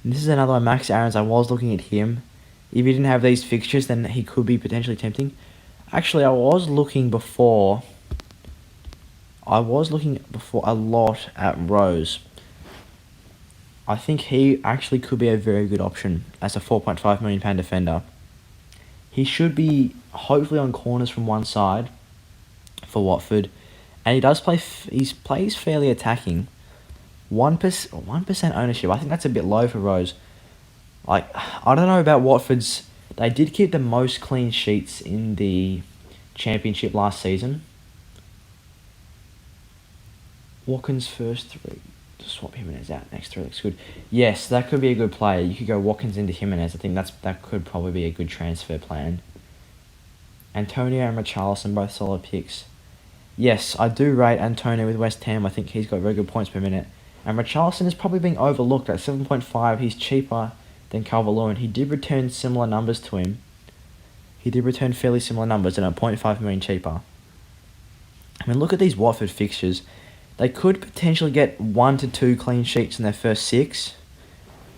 And this is another one, Max Aarons. I was looking at him. If he didn't have these fixtures, then he could be potentially tempting. Actually, I was looking before a lot at Rose. I think he actually could be a very good option as a £4.5 million defender. He should be hopefully on corners from one side for Watford, and he does play. He plays fairly attacking. 1% ownership. I think that's a bit low for Rose. Like, I don't know about Watford's. They did keep the most clean sheets in the Championship last season. Watkins first three. Just swap Jimenez out. Next three looks good. Yes, that could be a good player. You could go Watkins into Jimenez. I think that could probably be a good transfer plan. Antonio and Richarlison, both solid picks. Yes, I do rate Antonio with West Ham. I think he's got very good points per minute. And Richarlison is probably being overlooked at 7.5. He's cheaper than Calvert-Lewin. He did return similar numbers to him. He did return fairly similar numbers and at 0.5 million cheaper. I mean, look at these Watford fixtures. They could potentially get 1 to 2 clean sheets in their first 6.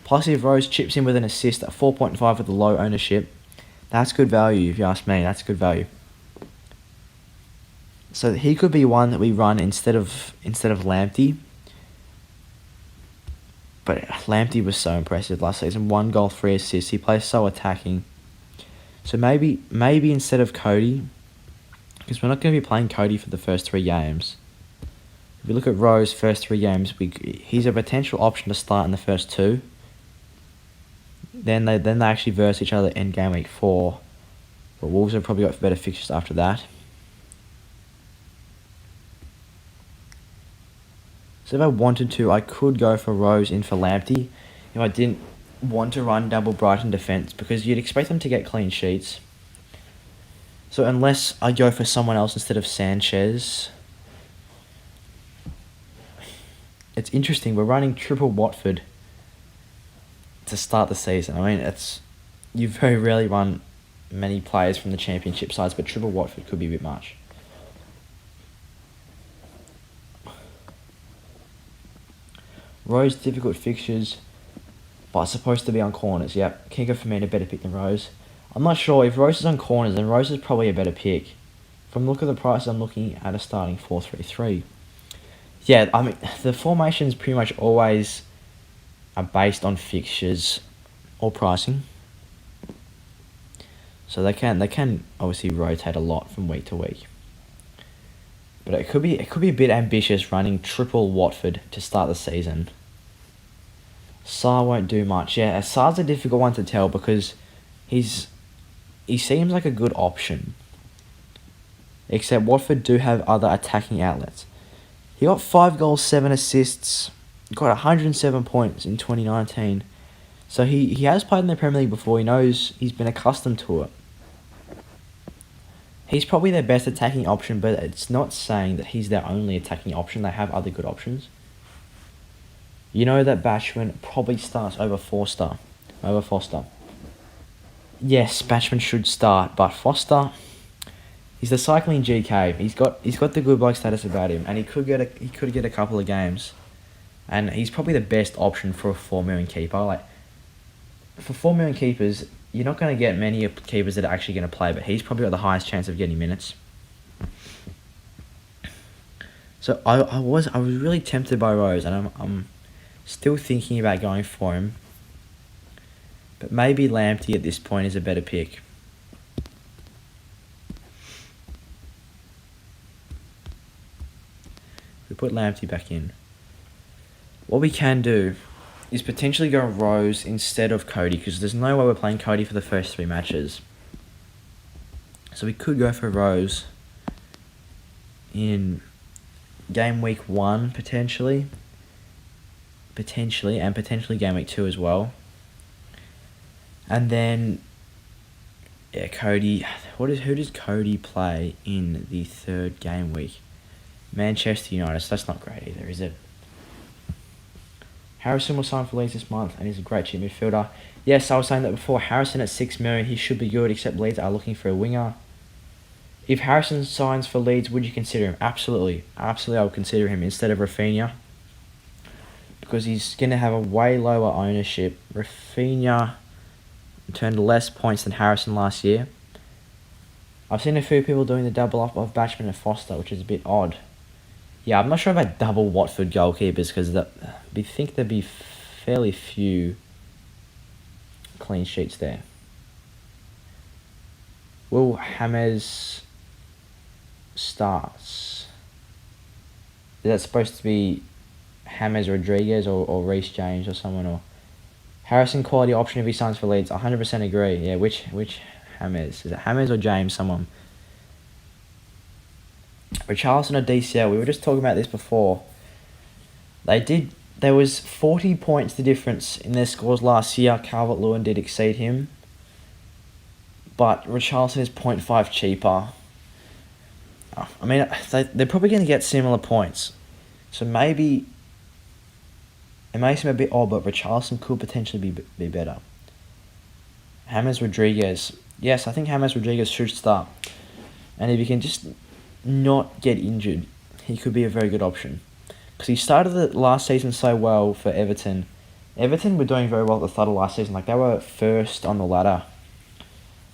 Plus, if Rose chips in with an assist at 4.5 with a low ownership, that's good value, if you ask me. That's good value. So he could be one that we run instead of Lamptey. But Lamptey was so impressive last season. 1 goal, 3 assists. He plays so attacking. So maybe instead of Cody, because we're not going to be playing Cody for the first 3 games. If we look at Rowe's first 3 games, he's a potential option to start in the first 2. Then they actually verse each other in game week 4. But Wolves have probably got better fixtures after that. So if I wanted to, I could go for Rose in for Lamptey if I didn't want to run double Brighton defence, because you'd expect them to get clean sheets. So unless I go for someone else instead of Sanchez, it's interesting. We're running triple Watford to start the season. I mean, you very rarely run many players from the Championship sides, but triple Watford could be a bit much. Rose, difficult fixtures, but supposed to be on corners. Yep, Kingo for me a better pick than Rose. I'm not sure if Rose is on corners, then Rose is probably a better pick. From the look of the price, I'm looking at a starting 4-3-3. Yeah, I mean, the formations pretty much always are based on fixtures or pricing. So they can obviously rotate a lot from week to week. But it could be a bit ambitious running triple Watford to start the season. Sarr won't do much. Yeah, Sarr's a difficult one to tell because he seems like a good option. Except Watford do have other attacking outlets. He got 5 goals, 7 assists, got 107 points in 2019. So he has played in the Premier League before. He knows, he's been accustomed to it. He's probably their best attacking option, but it's not saying that he's their only attacking option. They have other good options. You know that Bashman probably starts over Foster. Yes, Bashman should start, but Foster, he's the cycling GK. He's got the good bloke status about him, and he could get a couple of games, and he's probably the best option for a 4 million keeper. Like, for 4 million keepers, you're not going to get many keepers that are actually going to play, but he's probably got the highest chance of getting minutes. So I was really tempted by Rose, and I'm still thinking about going for him. But maybe Lamptey at this point is a better pick. We put Lamptey back in. What we can do is potentially go Rose instead of Cody, because there's no way we're playing Cody for the first 3 matches. So we could go for Rose in game week 1 potentially, and potentially game week 2 as well. And then, yeah, Cody. Who does Cody play in the 3rd game week? Manchester United, so that's not great either, is it? Harrison will sign for Leeds this month, and he's a great cheap midfielder. Yes, I was saying that before. Harrison at 6 million, he should be good, except Leeds are looking for a winger. If Harrison signs for Leeds, would you consider him? Absolutely. Absolutely, I would consider him instead of Rafinha. Because he's going to have a way lower ownership. Rafinha turned less points than Harrison last year. I've seen a few people doing the double up of Batchman and Foster, which is a bit odd. Yeah, I'm not sure about double Watford goalkeepers because we think there'd be fairly few clean sheets there. Will James starts? Is that supposed to be James Rodriguez or Reece James or someone, or Harrison quality option if he signs for Leeds? 100% agree. Yeah, which James? Is it James or James? Someone. Richarlison or DCL? We were just talking about this before. There was 40 points the difference in their scores last year. Calvert-Lewin did exceed him, but Richarlison is 0.5 cheaper. I mean, they're probably going to get similar points, so maybe it may seem a bit odd, but Richarlison could potentially be better. James Rodriguez. Yes, I think James Rodriguez should start, and if he can just not get injured, he could be a very good option. Because he started the last season so well for Everton. Everton were doing very well at the start of last season. Like, they were first on the ladder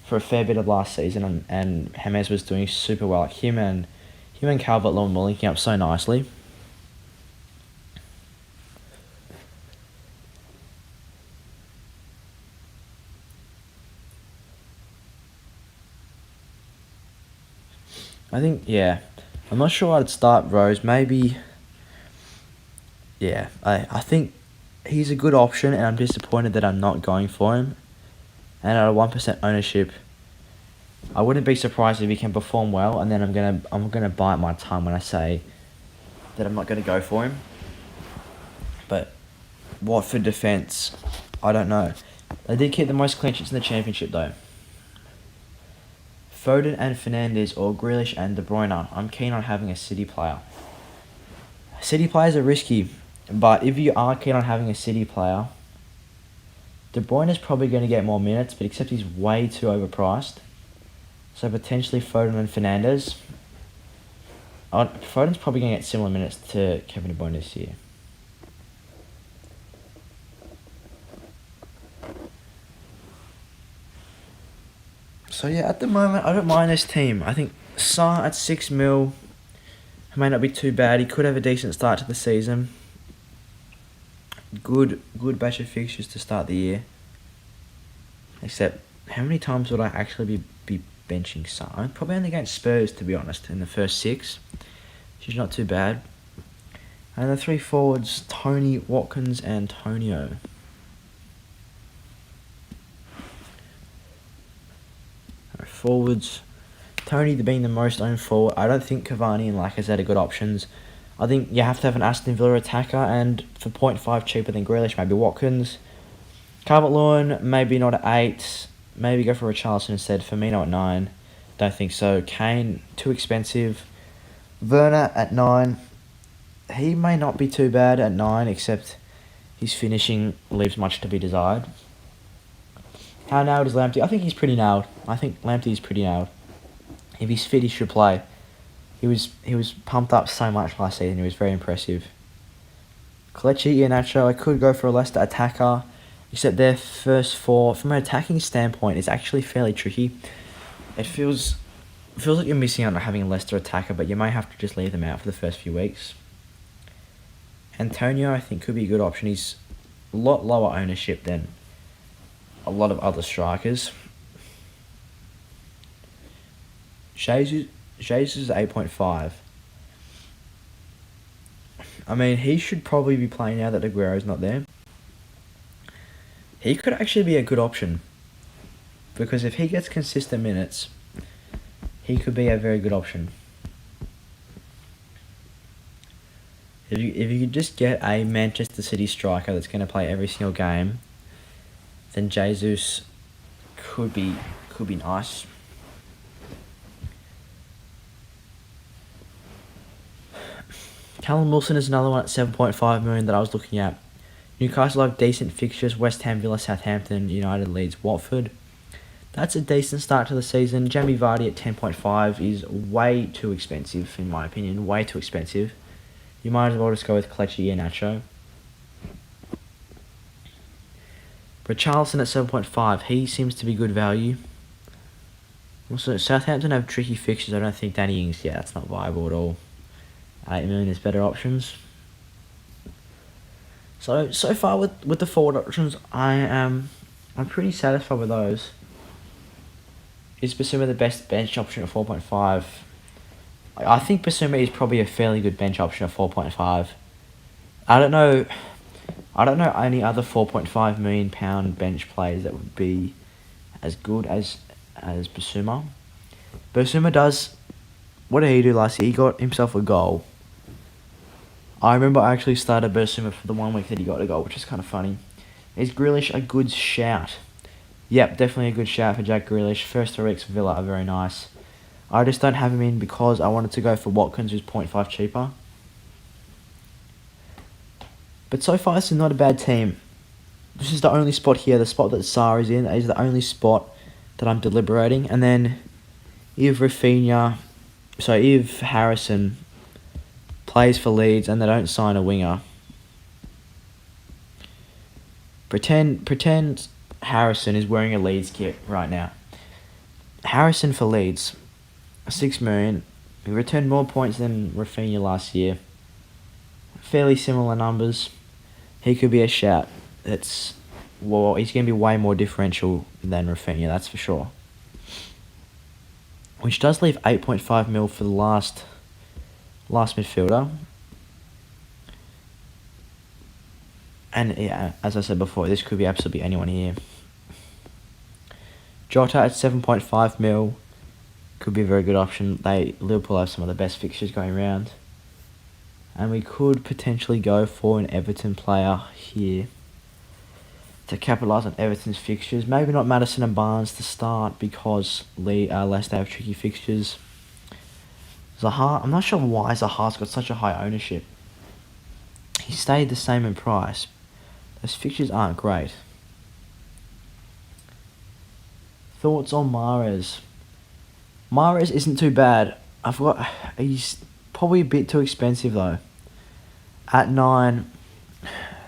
for a fair bit of last season, and James was doing super well. Like, him and Calvert-Lewin were linking up so nicely. I think, yeah. I'm not sure I'd start Rose. Maybe, yeah. I think he's a good option, and I'm disappointed that I'm not going for him. And at a 1% ownership, I wouldn't be surprised if he can perform well, and then I'm gonna bite my tongue when I say that I'm not gonna go for him. But Watford defence, I don't know. They did keep the most clean sheets in the Championship though. Foden and Fernandes or Grealish and De Bruyne. I'm keen on having a City player. City players are risky, but if you are keen on having a City player, De Bruyne is probably going to get more minutes, but except he's way too overpriced. So potentially Foden and Fernandes. Foden's probably going to get similar minutes to Kevin De Bruyne this year. So yeah, at the moment, I don't mind this team. I think Sa at 6 mil may not be too bad. He could have a decent start to the season. Good batch of fixtures to start the year. Except, how many times would I actually be benching Sa? Probably only against Spurs, to be honest, in the first 6. Which is not too bad. And the 3 forwards, Tony, Watkins, and Antonio. Forwards, Tony being the most owned forward. I don't think Cavani and Lacazette are good options. I think you have to have an Aston Villa attacker, and for 0.5 cheaper than Grealish, maybe Watkins. Calvert-Lewin, maybe not at 8. Maybe go for Richarlison instead. Firmino at 9. Don't think so. Kane, too expensive. Werner at 9. He may not be too bad at 9, except his finishing leaves much to be desired. How nailed is Lamptey? I think he's pretty nailed. I think Lamptey is pretty nailed. If he's fit, he should play. He was pumped up so much last season. He was very impressive. Kelechi Iheanacho, I could go for a Leicester attacker, except their first 4, from an attacking standpoint, is actually fairly tricky. It feels like you're missing out on having a Leicester attacker, but you may have to just leave them out for the first few weeks. Antonio, I think, could be a good option. He's a lot lower ownership than a lot of other strikers. Jesus is 8.5. I mean, he should probably be playing now that Aguero's not there. He could actually be a good option, because if he gets consistent minutes, he could be a very good option. If you could just get a Manchester City striker that's going to play every single game, then Jesus could be nice. Callum Wilson is another one at 7.5 million that I was looking at. Newcastle have decent fixtures: West Ham, Villa, Southampton, United, Leeds, Watford. That's a decent start to the season. Jamie Vardy at 10.5 is way too expensive, in my opinion. Way too expensive. You might as well just go with Kelechi Iheanacho. But Charleston at 7.5, he seems to be good value. Also, Southampton have tricky fixtures. I don't think Danny Ings, that's not viable at all. 8 million is better options. So far with the forward options, I'm pretty satisfied with those. Is Basuma the best bench option at 4.5? I think Basuma is probably a fairly good bench option at 4.5. I don't know any other 4.5 million pound bench players that would be as good as Basuma. Basuma does. What did he do last year? He got himself a goal. I remember I actually started Basuma for the 1 week that he got a goal, which is kind of funny. Is Grealish a good shout? Yep, definitely a good shout for Jack Grealish. First 3 weeks for Villa are very nice. I just don't have him in because I wanted to go for Watkins, who's 0.5 cheaper. But so far, this is not a bad team. This is the only spot here. The spot that Sarr is in is the only spot that I'm deliberating. And then if Harrison plays for Leeds and they don't sign a winger, pretend Harrison is wearing a Leeds kit right now. Harrison for Leeds, 6 million. He returned more points than Rafinha last year. Fairly similar numbers. He could be a shout. He's going to be way more differential than Rafinha, that's for sure. Which does leave 8.5 mil for the last midfielder. And yeah, as I said before, this could be absolutely anyone here. Jota at 7.5 mil could be a very good option. Liverpool have some of the best fixtures going around. And we could potentially go for an Everton player here to capitalise on Everton's fixtures. Maybe not Maddison and Barnes to start because Leicester have tricky fixtures. Zaha, I'm not sure why Zaha's got such a high ownership. He stayed the same in price. Those fixtures aren't great. Thoughts on Mahrez? Mahrez isn't too bad. He's probably a bit too expensive though. At 9,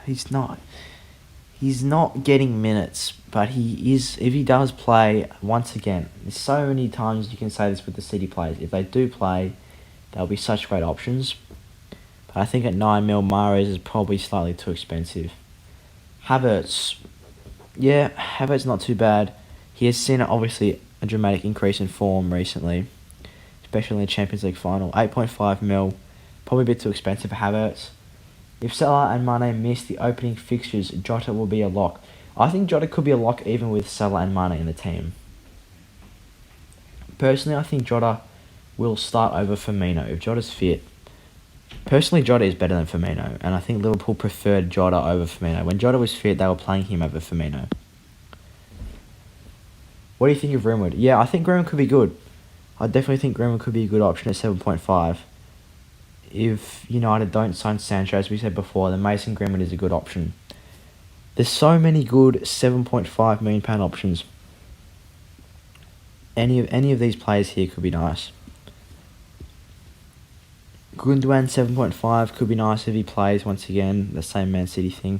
he's not getting minutes, but he is. If he does play, once again, there's so many times you can say this with the City players. If they do play, they'll be such great options. But I think at 9 mil, Mahrez is probably slightly too expensive. Havertz not too bad. He has seen obviously a dramatic increase in form recently, especially in the Champions League final. 8.5 mil, probably a bit too expensive for Havertz. If Salah and Mane miss the opening fixtures, Jota will be a lock. I think Jota could be a lock even with Salah and Mane in the team. Personally, I think Jota will start over Firmino if Jota's fit. Personally, Jota is better than Firmino, and I think Liverpool preferred Jota over Firmino. When Jota was fit, they were playing him over Firmino. What do you think of Greenwood? Yeah, I think Greenwood could be good. I definitely think Greenwood could be a good option at 7.5. If United don't sign Sancho, as we said before, then Mason Greenwood is a good option. There's so many good £7.5 million options. Any of these players here could be nice. Gundogan 7.5 could be nice if he plays once again, the same Man City thing.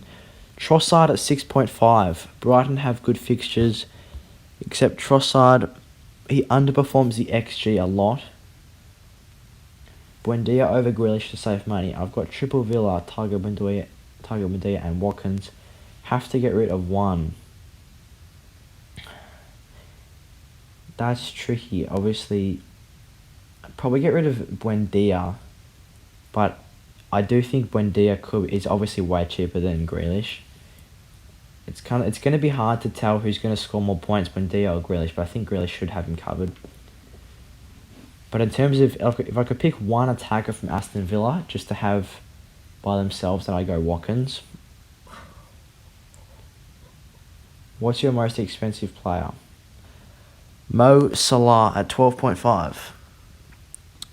Trossard at 6.5. Brighton have good fixtures, except Trossard, he underperforms the XG a lot. Buendia over Grealish to save money. I've got triple Villa, Tiger Buendia and Watkins. Have to get rid of one. That's tricky. Obviously, probably get rid of Buendia, but I do think Buendia is obviously way cheaper than Grealish. It's going to be hard to tell who's going to score more points, Buendia or Grealish, but I think Grealish should have him covered. But in terms of if I could pick one attacker from Aston Villa just to have by themselves, then I go Watkins. What's your most expensive player? Mo Salah at 12.5.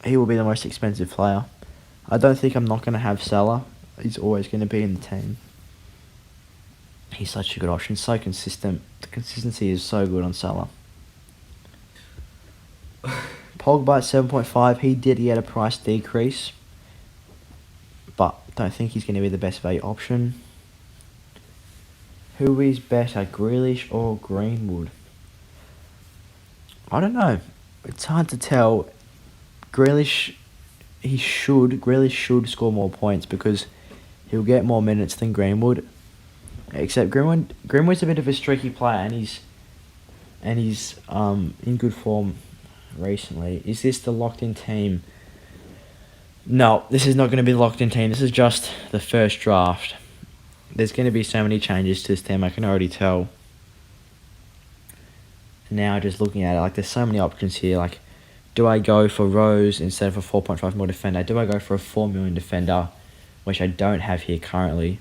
He will be the most expensive player. I don't think I'm not going to have Salah. He's always going to be in the team. He's such a good option, so consistent. The consistency is so good on Salah. Pogba at 7.5, he did get a price decrease, but don't think he's going to be the best value option. Who is better, Grealish or Greenwood? I don't know. It's hard to tell. Grealish should score more points because he'll get more minutes than Greenwood. Except Greenwood's a bit of a streaky player, and he's in good form recently. Is this the locked-in team? No, this is not going to be the locked-in team. This is just the first draft. There's going to be so many changes to this team, I can already tell. Now, just looking at it, like, there's so many options here. Like, do I go for Rose instead of a 4.5 mil defender? Do I go for a 4 million defender, which I don't have here currently?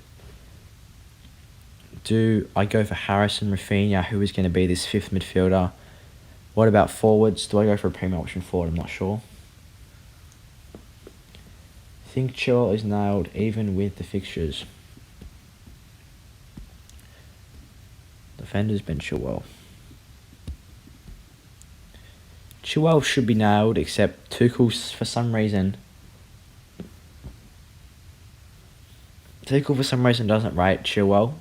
Do I go for Harrison Rafinha, who is going to be this fifth midfielder? What about forwards? Do I go for a premium option forward? I'm not sure. I think Chilwell is nailed even with the fixtures. Defenders, Ben Chilwell. Chilwell should be nailed, except Tuchel, for some reason, doesn't rate Chilwell.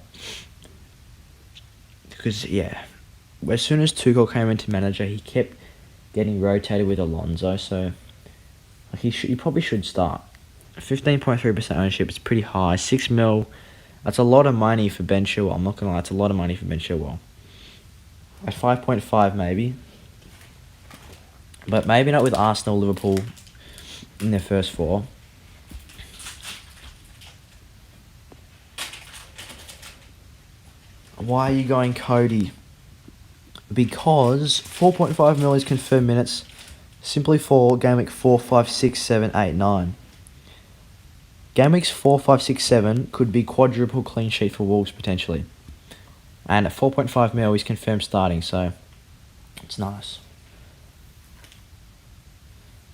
Because, yeah, as soon as Tuchel came into manager, he kept getting rotated with Alonso, so like he probably should start. 15.3% ownership, it's pretty high. 6 mil, that's a lot of money for Ben Chilwell. I'm not going to lie, it's a lot of money for Ben Chilwell. At 5.5 maybe. But maybe not with Arsenal, Liverpool in their first four. Why are you going Cody? Because 4.5 mil is confirmed minutes simply for game week 4, 5, 6, 7, 8, 9. Game weeks 4, 5, 6, 7 could be quadruple clean sheet for Wolves potentially. And at 4.5 mil is confirmed starting, so it's nice.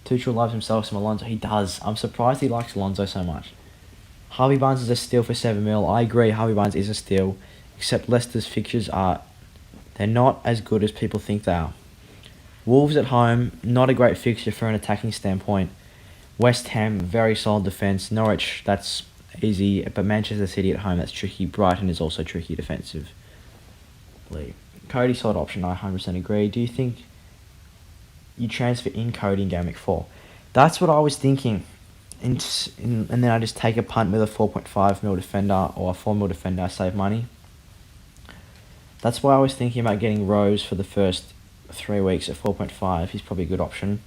Tuchel loves himself some Alonso. He does. I'm surprised he likes Alonso so much. Harvey Barnes is a steal for 7 mil. I agree, Harvey Barnes is a steal. Except Leicester's fixtures they're not as good as people think they are. Wolves at home, not a great fixture for an attacking standpoint. West Ham, very solid defence. Norwich, that's easy. But Manchester City at home, that's tricky. Brighton is also tricky defensively. Cody solid option, I 100% agree. Do you think you transfer in Cody in game week 4? That's what I was thinking. And then I just take a punt with a 4.5 mil defender or a 4 mil defender, I save money. That's why I was thinking about getting Rose for the first 3 weeks at 4.5. He's probably a good option.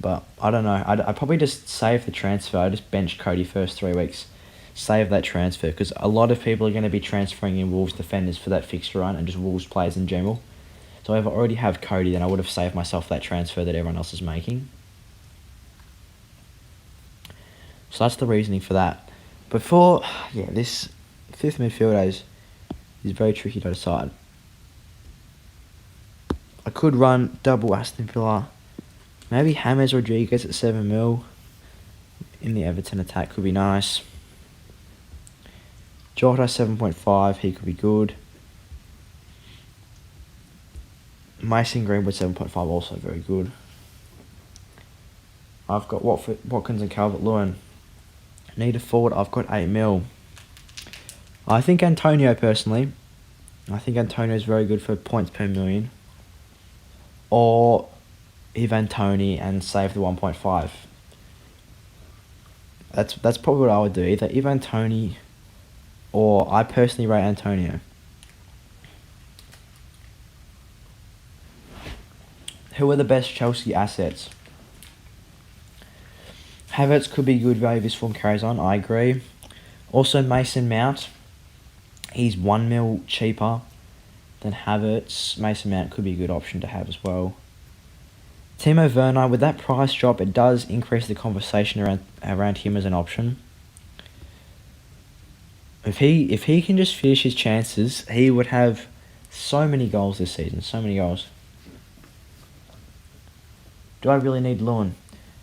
But I don't know. I'd probably just save the transfer. I just bench Cody first 3 weeks. Save that transfer. Because a lot of people are going to be transferring in Wolves defenders for that fixture run and just Wolves players in general. So if I already have Cody, then I would have saved myself that transfer that everyone else is making. So that's the reasoning for that. Before, this fifth midfielder is very tricky to decide. I could run double Aston Villa. Maybe James Rodriguez at 7 mil in the Everton attack could be nice. Jota 7.5, he could be good. Mason Greenwood 7.5, also very good. I've got Watkins and Calvert-Lewin. Need a forward, I've got 8 mil. I think Antonio personally. I think Antonio is very good for points per million. Or Ivan Toney and save the 1.5. That's probably what I would do. Either Ivan Toney or I personally rate Antonio. Who are the best Chelsea assets? Havertz could be good value if his form carries on, I agree. Also Mason Mount, he's 1 mil cheaper than Havertz. Mason Mount could be a good option to have as well. Timo Werner, with that price drop, it does increase the conversation around him as an option. If he can just finish his chances, he would have so many goals this season, so many goals. Do I really need Lewin?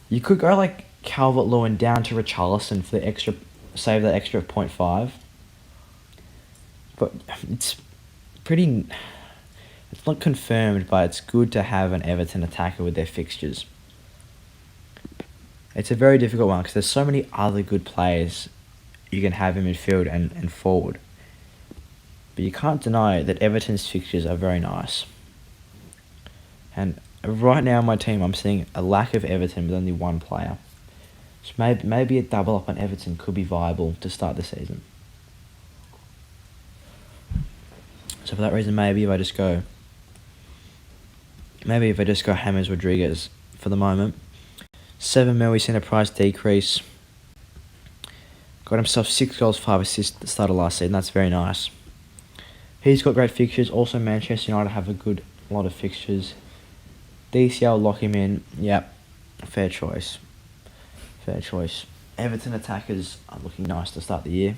You could go like Calvert-Lewin down to Richarlison for the extra, save that extra 0.5. But it's pretty. It's not confirmed, but it's good to have an Everton attacker with their fixtures. It's a very difficult one because there's so many other good players you can have in midfield and forward. But you can't deny that Everton's fixtures are very nice. And right now on my team, I'm seeing a lack of Everton with only one player. So maybe a double up on Everton could be viable to start the season. So for that reason, maybe if I just go James Rodriguez for the moment. 7 mil, he's seen a price decrease. Got himself 6 goals, 5 assists at the start of last season. That's very nice. He's got great fixtures. Also, Manchester United have a lot of fixtures. DCL, lock him in. Yep, fair choice. Fair choice. Everton attackers are looking nice to start the year.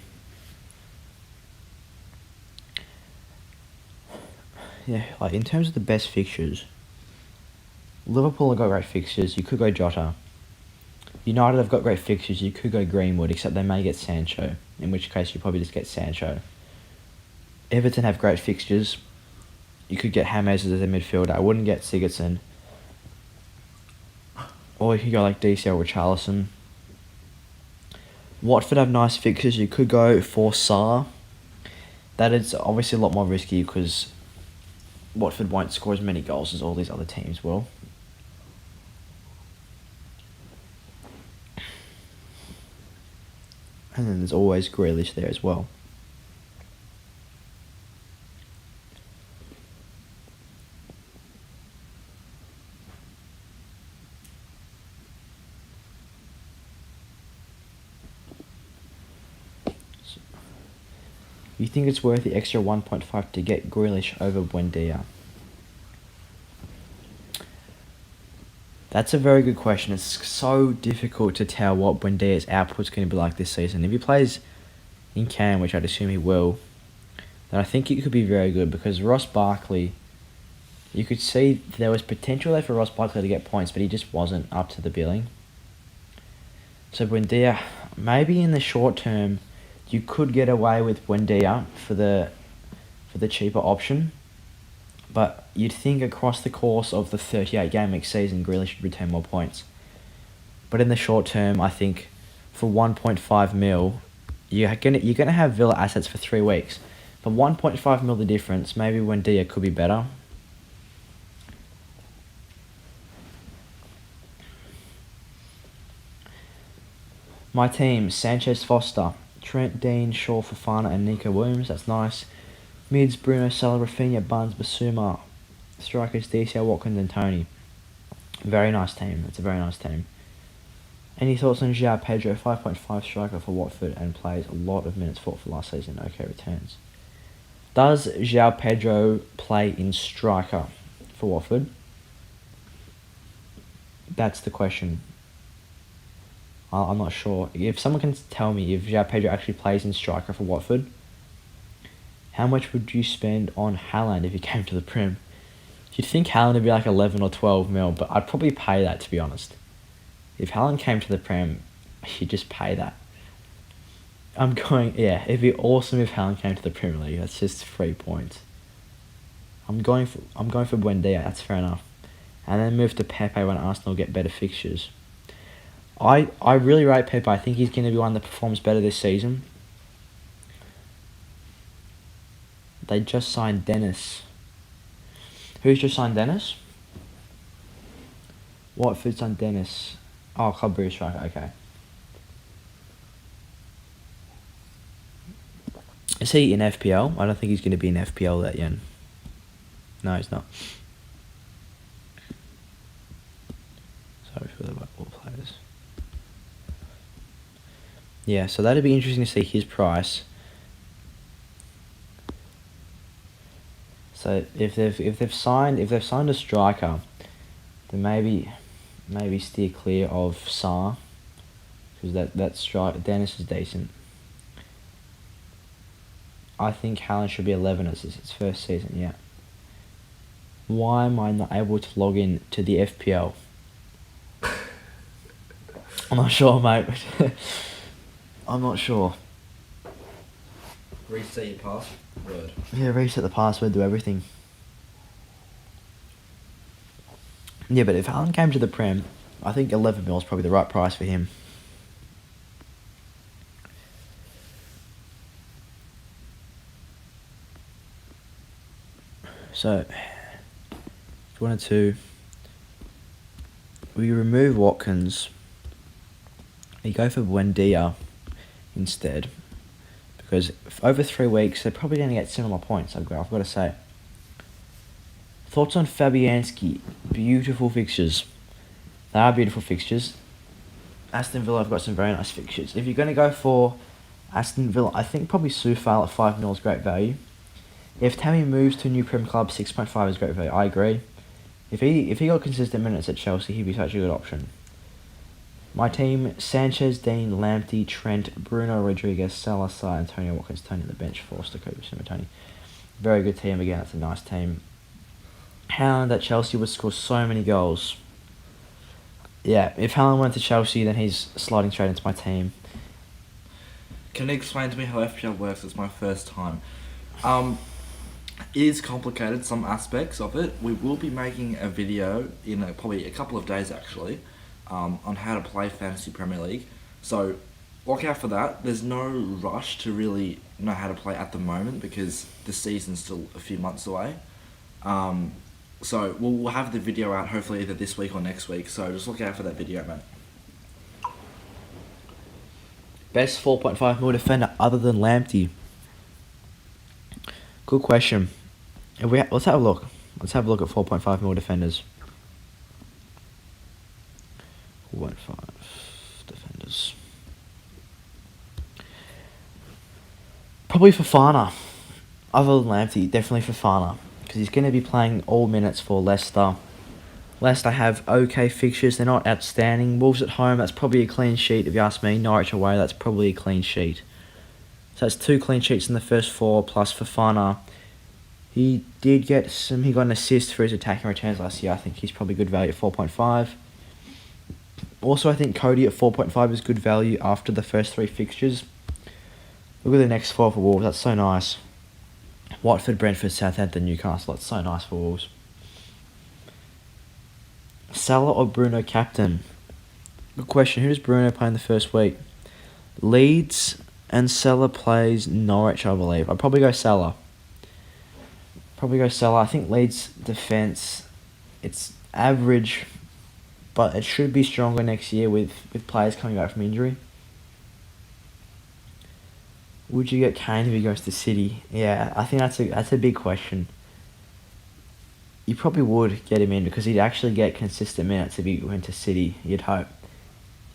Yeah, like in terms of the best fixtures, Liverpool have got great fixtures. You could go Jota. United have got great fixtures. You could go Greenwood, except they may get Sancho, in which case you probably just get Sancho. Everton have great fixtures. You could get James as a midfielder. I wouldn't get Sigurdsson. Or you could go like DCL Richarlison. Watford have nice fixtures. You could go for Sarr. That is obviously a lot more risky because Watford won't score as many goals as all these other teams will. And then there's always Grealish there as well. You think it's worth the extra 1.5 to get Grealish over Buendia? That's a very good question. It's so difficult to tell what Buendia's output's going to be like this season. If he plays in Cam, which I'd assume he will, then I think it could be very good because Ross Barkley, you could see there was potential there for Ross Barkley to get points, but he just wasn't up to the billing. So Buendia, maybe in the short term, you could get away with Buendia for the cheaper option. But you'd think across the course of the 38-game season, Grealish should return more points. But in the short term, I think for 1.5 mil, you're gonna have Villa assets for 3 weeks. For 1.5 mil the difference, maybe Buendia could be better. My team: Sanchez, Foster, Trent, Dean, Shaw, Fofana, and Nico Williams. That's nice. Mids: Bruno, Salah, Rafinha, Barnes, Basuma. Strikers: DCL, Watkins, and Tony. Very nice team. It's a very nice team. Any thoughts on João Pedro? 5.5 striker for Watford and plays a lot of minutes for last season. Okay, returns. Does João Pedro play in striker for Watford? That's the question. I'm not sure. If someone can tell me if João Pedro actually plays in striker for Watford, how much would you spend on Haaland if he came to the Prem? You'd think Haaland would be like 11 or 12 mil, but I'd probably pay that, to be honest. If Haaland came to the Prem, you'd just pay that. It'd be awesome if Haaland came to the Premier League. That's just 3 points. I'm going for Buendia, that's fair enough. And then move to Pepe when Arsenal get better fixtures. I really rate Pepe. I think he's going to be one that performs better this season. They just signed Dennis. Who's just signed Dennis? Watford signed Dennis. Oh, Club Brugge striker, okay. Is he in FPL? I don't think he's going to be in FPL that yet. No, he's not. Sorry for the all players. Yeah, so that'd be interesting to see his price. So if they've signed a striker, then maybe steer clear of Sarr, because that strike Dennis is decent. I think Haaland should be 11 as his first season. Yeah. Why am I not able to log in to the FPL? I'm not sure, mate. I'm not sure. Reset your password. Yeah, reset the password, do everything. Yeah, but if Haaland came to the Prem, I think 11 mil is probably the right price for him. So, if you wanted to, we remove Watkins, you go for Buendia instead, because over 3 weeks they're probably going to get similar points. I've got to say. Thoughts on Fabianski? Beautiful fixtures. They are beautiful fixtures. Aston Villa have got some very nice fixtures. If you're going to go for Aston Villa, I think probably Soufal at 5 mil is great value. If Tammy moves to a new Prem club, 6.5 is great value. I agree. If he got consistent minutes at Chelsea, he'd be such a good option. My team: Sanchez, Dean, Lamptey, Trent, Bruno Rodriguez, Salazar, Antonio Watkins, Tony on the bench, Forster, Cooper, Tony. Very good team again. That's a nice team. Haaland at Chelsea would score so many goals. Yeah, if Haaland went to Chelsea, then he's sliding straight into my team. Can you explain to me how FPL works? It's my first time. It is complicated, some aspects of it. We will be making a video in probably a couple of days actually, on how to play Fantasy Premier League. So look out for that. There's no rush to really know how to play at the moment because the season's still a few months away. So we'll have the video out hopefully either this week or next week. So just look out for that video, man. Best 4.5 mil defender other than Lamptey. Good question. Let's have a look. Let's have a look at 4.5 mil defenders. 4.5 defenders. Probably Fofana. Other than Lamptey, definitely Fofana. Because he's going to be playing all minutes for Leicester. Leicester have okay fixtures. They're not outstanding. Wolves at home, that's probably a clean sheet if you ask me. Norwich away, that's probably a clean sheet. So that's 2 clean sheets in the first 4, plus Fofana. He got an assist for his attacking returns last year. I think he's probably good value at 4.5. Also, I think Cody at 4.5 is good value after the first 3 fixtures. Look at the next 4 for Wolves. That's so nice. Watford, Brentford, Southampton, Newcastle. That's so nice for Wolves. Salah or Bruno captain? Good question. Who does Bruno play in the first week? Leeds and Salah plays Norwich, I believe. I'd probably go Salah. I think Leeds' defence, it's average, but it should be stronger next year with players coming back from injury. Would you get Kane if he goes to City? Yeah, I think that's a big question. You probably would get him in because he'd actually get consistent minutes if he went to City, you'd hope.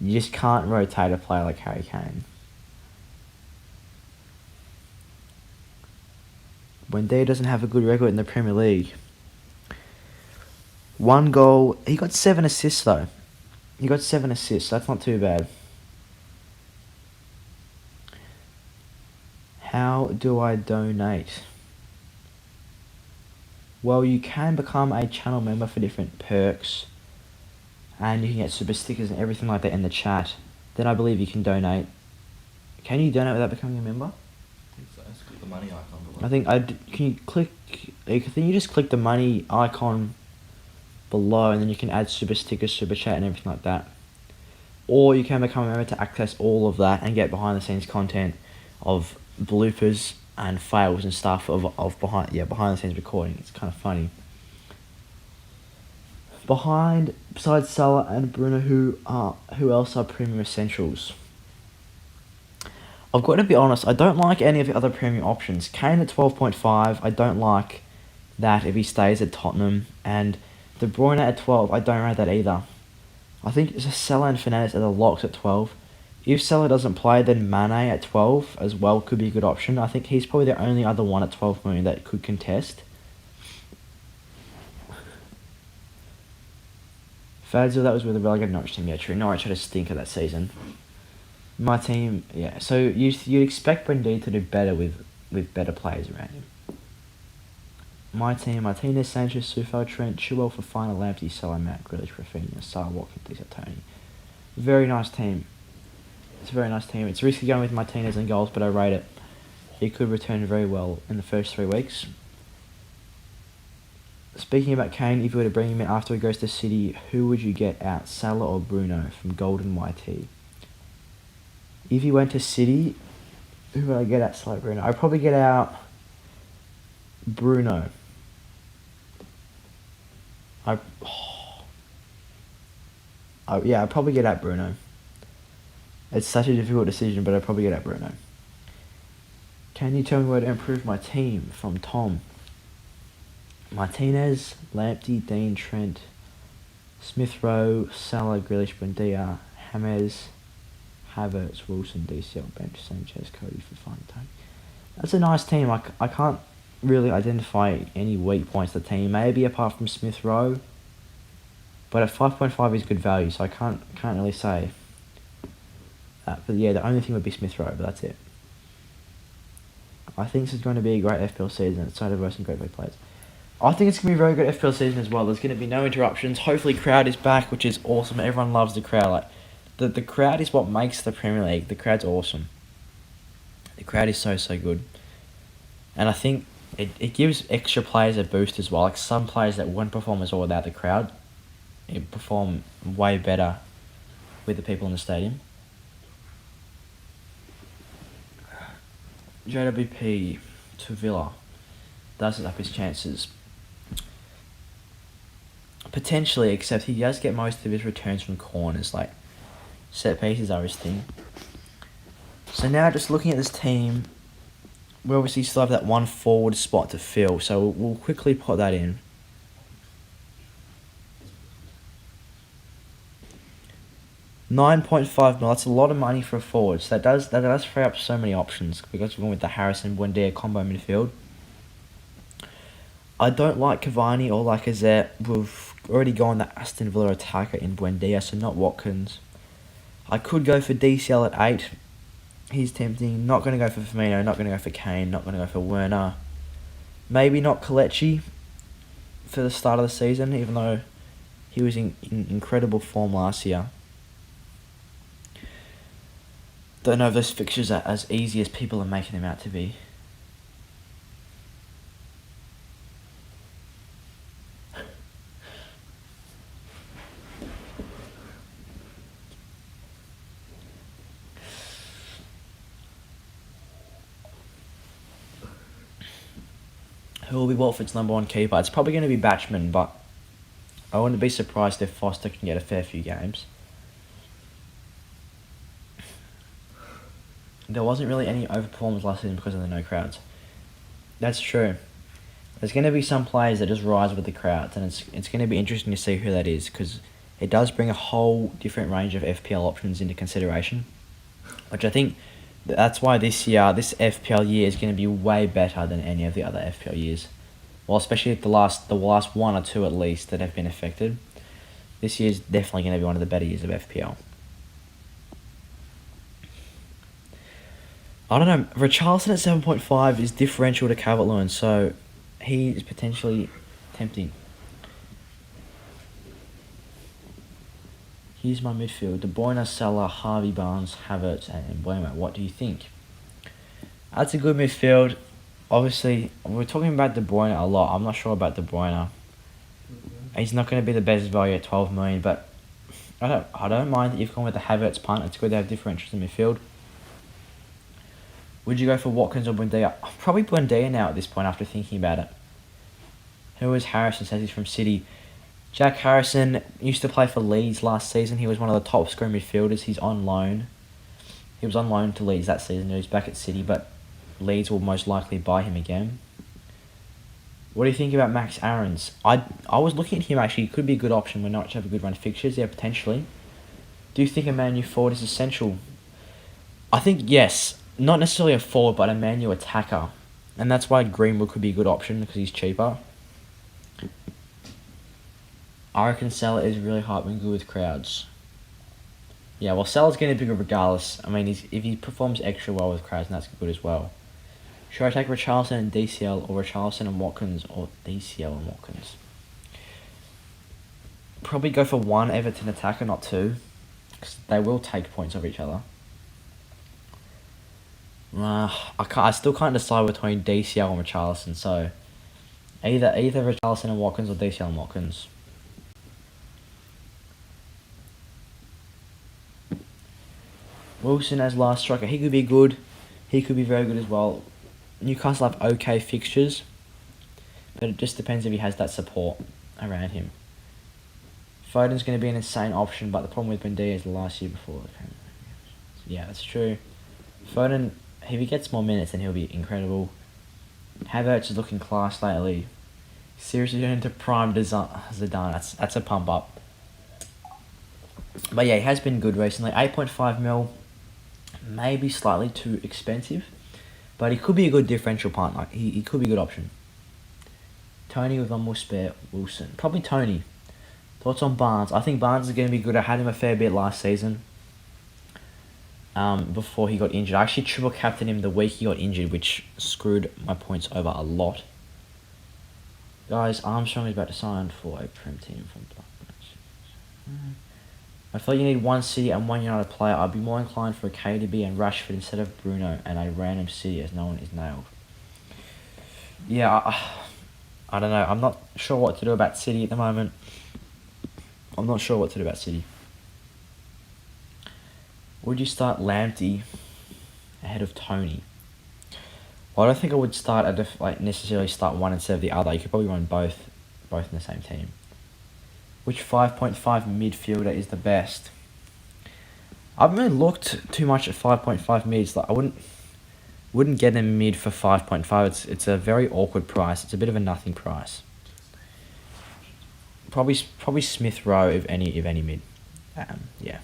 You just can't rotate a player like Harry Kane. Buendia doesn't have a good record in the Premier League. 1 goal. He got 7 assists though. That's not too bad. How do I donate? Well, you can become a channel member for different perks. And you can get super stickers and everything like that in the chat. Then I believe you can donate. Can you donate without becoming a member? I think so. Just click the money icon below. I think you just click the money icon below and then you can add super stickers, super chat and everything like that. Or you can become a member to access all of that and get behind the scenes content of bloopers and fails and stuff of behind the scenes recording. It's kind of funny. Besides Salah and Bruno, who else are premium essentials? I've got to be honest, I don't like any of the other premium options. Kane at 12.5, I don't like that if he stays at Tottenham. And De Bruyne at 12, I don't rate that either. I think it's Salah and Fernandes are the locks at 12. If Salah doesn't play, then Mane at 12 as well could be a good option. I think he's probably the only other one at 12 million that could contest. Fadzil, that was with a really good Norwich team. Yeah, true. Norwich had a stinker that season. My team, yeah. So you'd expect Buendia to do better with better players around him. My team, Martinez, Sanchez, Soufal, Trent, Chilwell, Fofana, Lamptey, Salah, Matt, Grealish, Rafinha, Salah, Watkins, Tony. Very nice team. It's a very nice team. It's risky going with Martinez and goals, but I rate it. He could return very well in the first 3 weeks. Speaking about Kane, if you were to bring him in after he goes to City, who would you get out, Salah or Bruno from Golden YT? If he went to City, who would I get out, Salah or Bruno? I'd probably get out Bruno. I'd probably get out Bruno. It's such a difficult decision, but I'd probably get out Bruno. Can you tell me where to improve my team? From Tom. Martinez, Lamptey, Dean, Trent, Smith Rowe, Salah, Grealish, Buendia, James, Havertz, Wilson, DCL, bench, Sanchez, Cody for fun. That's a nice team. I can't really identify any weak points to the team. Maybe apart from Smith Rowe. But at 5.5 is good value, so I can't really say. But yeah, the only thing would be Smith Rowe, but that's it. I think this is going to be a great FPL season. It's side of some great players. I think it's going to be a very good FPL season as well. There's going to be no interruptions. Hopefully crowd is back, which is awesome. Everyone loves the crowd. Like the crowd is what makes the Premier League. The crowd's awesome. The crowd is so good. And I think it gives extra players a boost as well. Like some players that wouldn't perform as well without the crowd, it perform way better with the people in the stadium. JWP to Villa doesn't up his chances. Potentially, except he does get most of his returns from corners. Like set pieces are his thing. So now just looking at this team, we obviously still have that one forward spot to fill. So we'll quickly put that in. $9.5 mil. That's a lot of money for a forward. So that does free up so many options because we're going with the Harrison Buendia combo midfield. I don't like Cavani or Lacazette. We've already gone the Aston Villa attacker in Buendia, so not Watkins. I could go for DCL at 8. He's tempting. Not going to go for Firmino. Not going to go for Kane. Not going to go for Werner. Maybe not Kelechi for the start of the season, even though he was in incredible form last year. Don't know if those fixtures are as easy as people are making them out to be. Who will be Watford's number 1 keeper? It's probably going to be Batchman, but I wouldn't be surprised if Foster can get a fair few games. There wasn't really any overperformance last season because of the no crowds. That's true. There's going to be some players that just rise with the crowds, and it's going to be interesting to see who that is because it does bring a whole different range of FPL options into consideration, which I think that's why this FPL year is going to be way better than any of the other FPL years. Well, especially the last 1 or 2 at least that have been affected. This year is definitely going to be one of the better years of FPL. I don't know. Richarlison at 7.5 is differential to Calvert-Lewin, so he is potentially tempting. Here's my midfield. De Bruyne, Salah, Harvey Barnes, Havertz, and Mbeumo. What do you think? That's a good midfield. Obviously, we're talking about De Bruyne a lot. I'm not sure about De Bruyne. He's not going to be the best value at 12 million, but I don't mind that you've gone with the Havertz punt. It's good to have differentials in midfield. Would you go for Watkins or Buendia? Probably Buendia now at this point after thinking about it. Who is Harrison? Says he's from City. Jack Harrison used to play for Leeds last season. He was one of the top scoring midfielders. He's on loan. He was on loan to Leeds that season. He's back at City, but Leeds will most likely buy him again. What do you think about Max Aarons? I was looking at him actually. He could be a good option when Norwich have a good run of fixtures. Yeah, potentially. Do you think a Man U forward is essential? I think yes. Not necessarily a forward, but a Man U attacker. And that's why Greenwood could be a good option because he's cheaper. I reckon Salah is really hype and good with crowds. Yeah, well, Salah's going to be good regardless. I mean, if he performs extra well with crowds, then that's good as well. Should I take Richarlison and DCL or Richarlison and Watkins or DCL and Watkins? Probably go for 1 Everton attacker, not 2. 'cause they will take points off each other. I still can't decide between DCL and Richarlison, so either Richarlison and Watkins or DCL and Watkins. Wilson as last striker, he could be good. He could be very good as well. Newcastle have okay fixtures, but it just depends if he has that support around him. Foden's going to be an insane option, but the problem with Bendia is the last year before. Yeah, that's true. Foden, if he gets more minutes, then he'll be incredible. Havertz is looking class lately. Seriously going into prime Zidane. That's a pump up. But yeah, he has been good recently. 8.5 mil, maybe slightly too expensive, but he could be a good differential partner. He could be a good option. Tony with one more spare. Wilson. Probably Tony. Thoughts on Barnes? I think Barnes is going to be good. I had him a fair bit last season. Before he got injured. I actually triple captained him the week he got injured, which screwed my points over a lot. Guys, Armstrong is about to sign for a Prem team from Blackburn. I feel you need one City and one United player. I'd be more inclined for a KDB and Rashford instead of Bruno and a random City as no one is nailed. Yeah, I don't know. I'm not sure what to do about City at the moment. Would you start Lamptey ahead of Tony? Well, I don't think I would necessarily start one instead of the other. You could probably run both in the same team. Which 5.5 midfielder is the best? I haven't really looked too much at 5.5 mids. Like I wouldn't get a mid for 5.5. It's a very awkward price. It's a bit of a nothing price. Probably Smith Rowe if any mid. Yeah.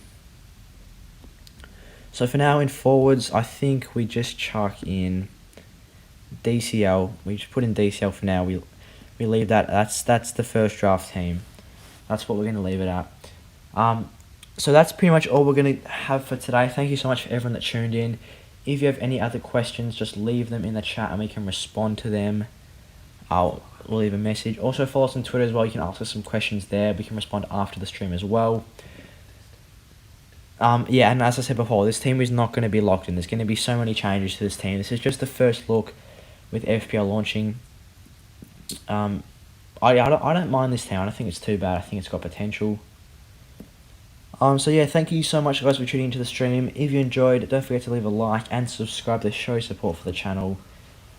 So for now in forwards, I think we just chuck in DCL. We just put in DCL for now. We leave that. That's the first draft team. That's what we're gonna leave it at. So that's pretty much all we're gonna have for today. Thank you so much for everyone that tuned in. If you have any other questions, just leave them in the chat and we can respond to them. We'll leave a message. Also follow us on Twitter as well. You can ask us some questions there. We can respond after the stream as well. Yeah, and as I said before, this team is not going to be locked in. There's going to be so many changes to this team. This is just the first look with FPL launching. I don't mind this team. I don't think it's too bad. I think it's got potential. So yeah, thank you so much guys for tuning into the stream. If you enjoyed, don't forget to leave a like and subscribe to show support for the channel.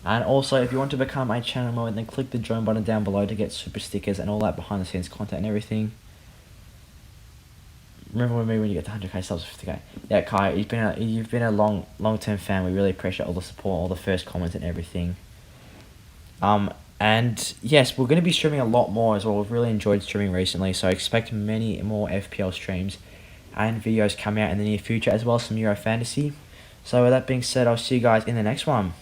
And also, if you want to become a channel member, then click the join button down below to get super stickers and all that behind the scenes content and everything. Remember with me when you get to 100k subs, 50k. Yeah, Kai, you've been a long-term fan. We really appreciate all the support, all the first comments and everything. And yes, we're going to be streaming a lot more as well. We've really enjoyed streaming recently, so expect many more FPL streams and videos coming out in the near future, as well as some Euro Fantasy. So with that being said, I'll see you guys in the next one.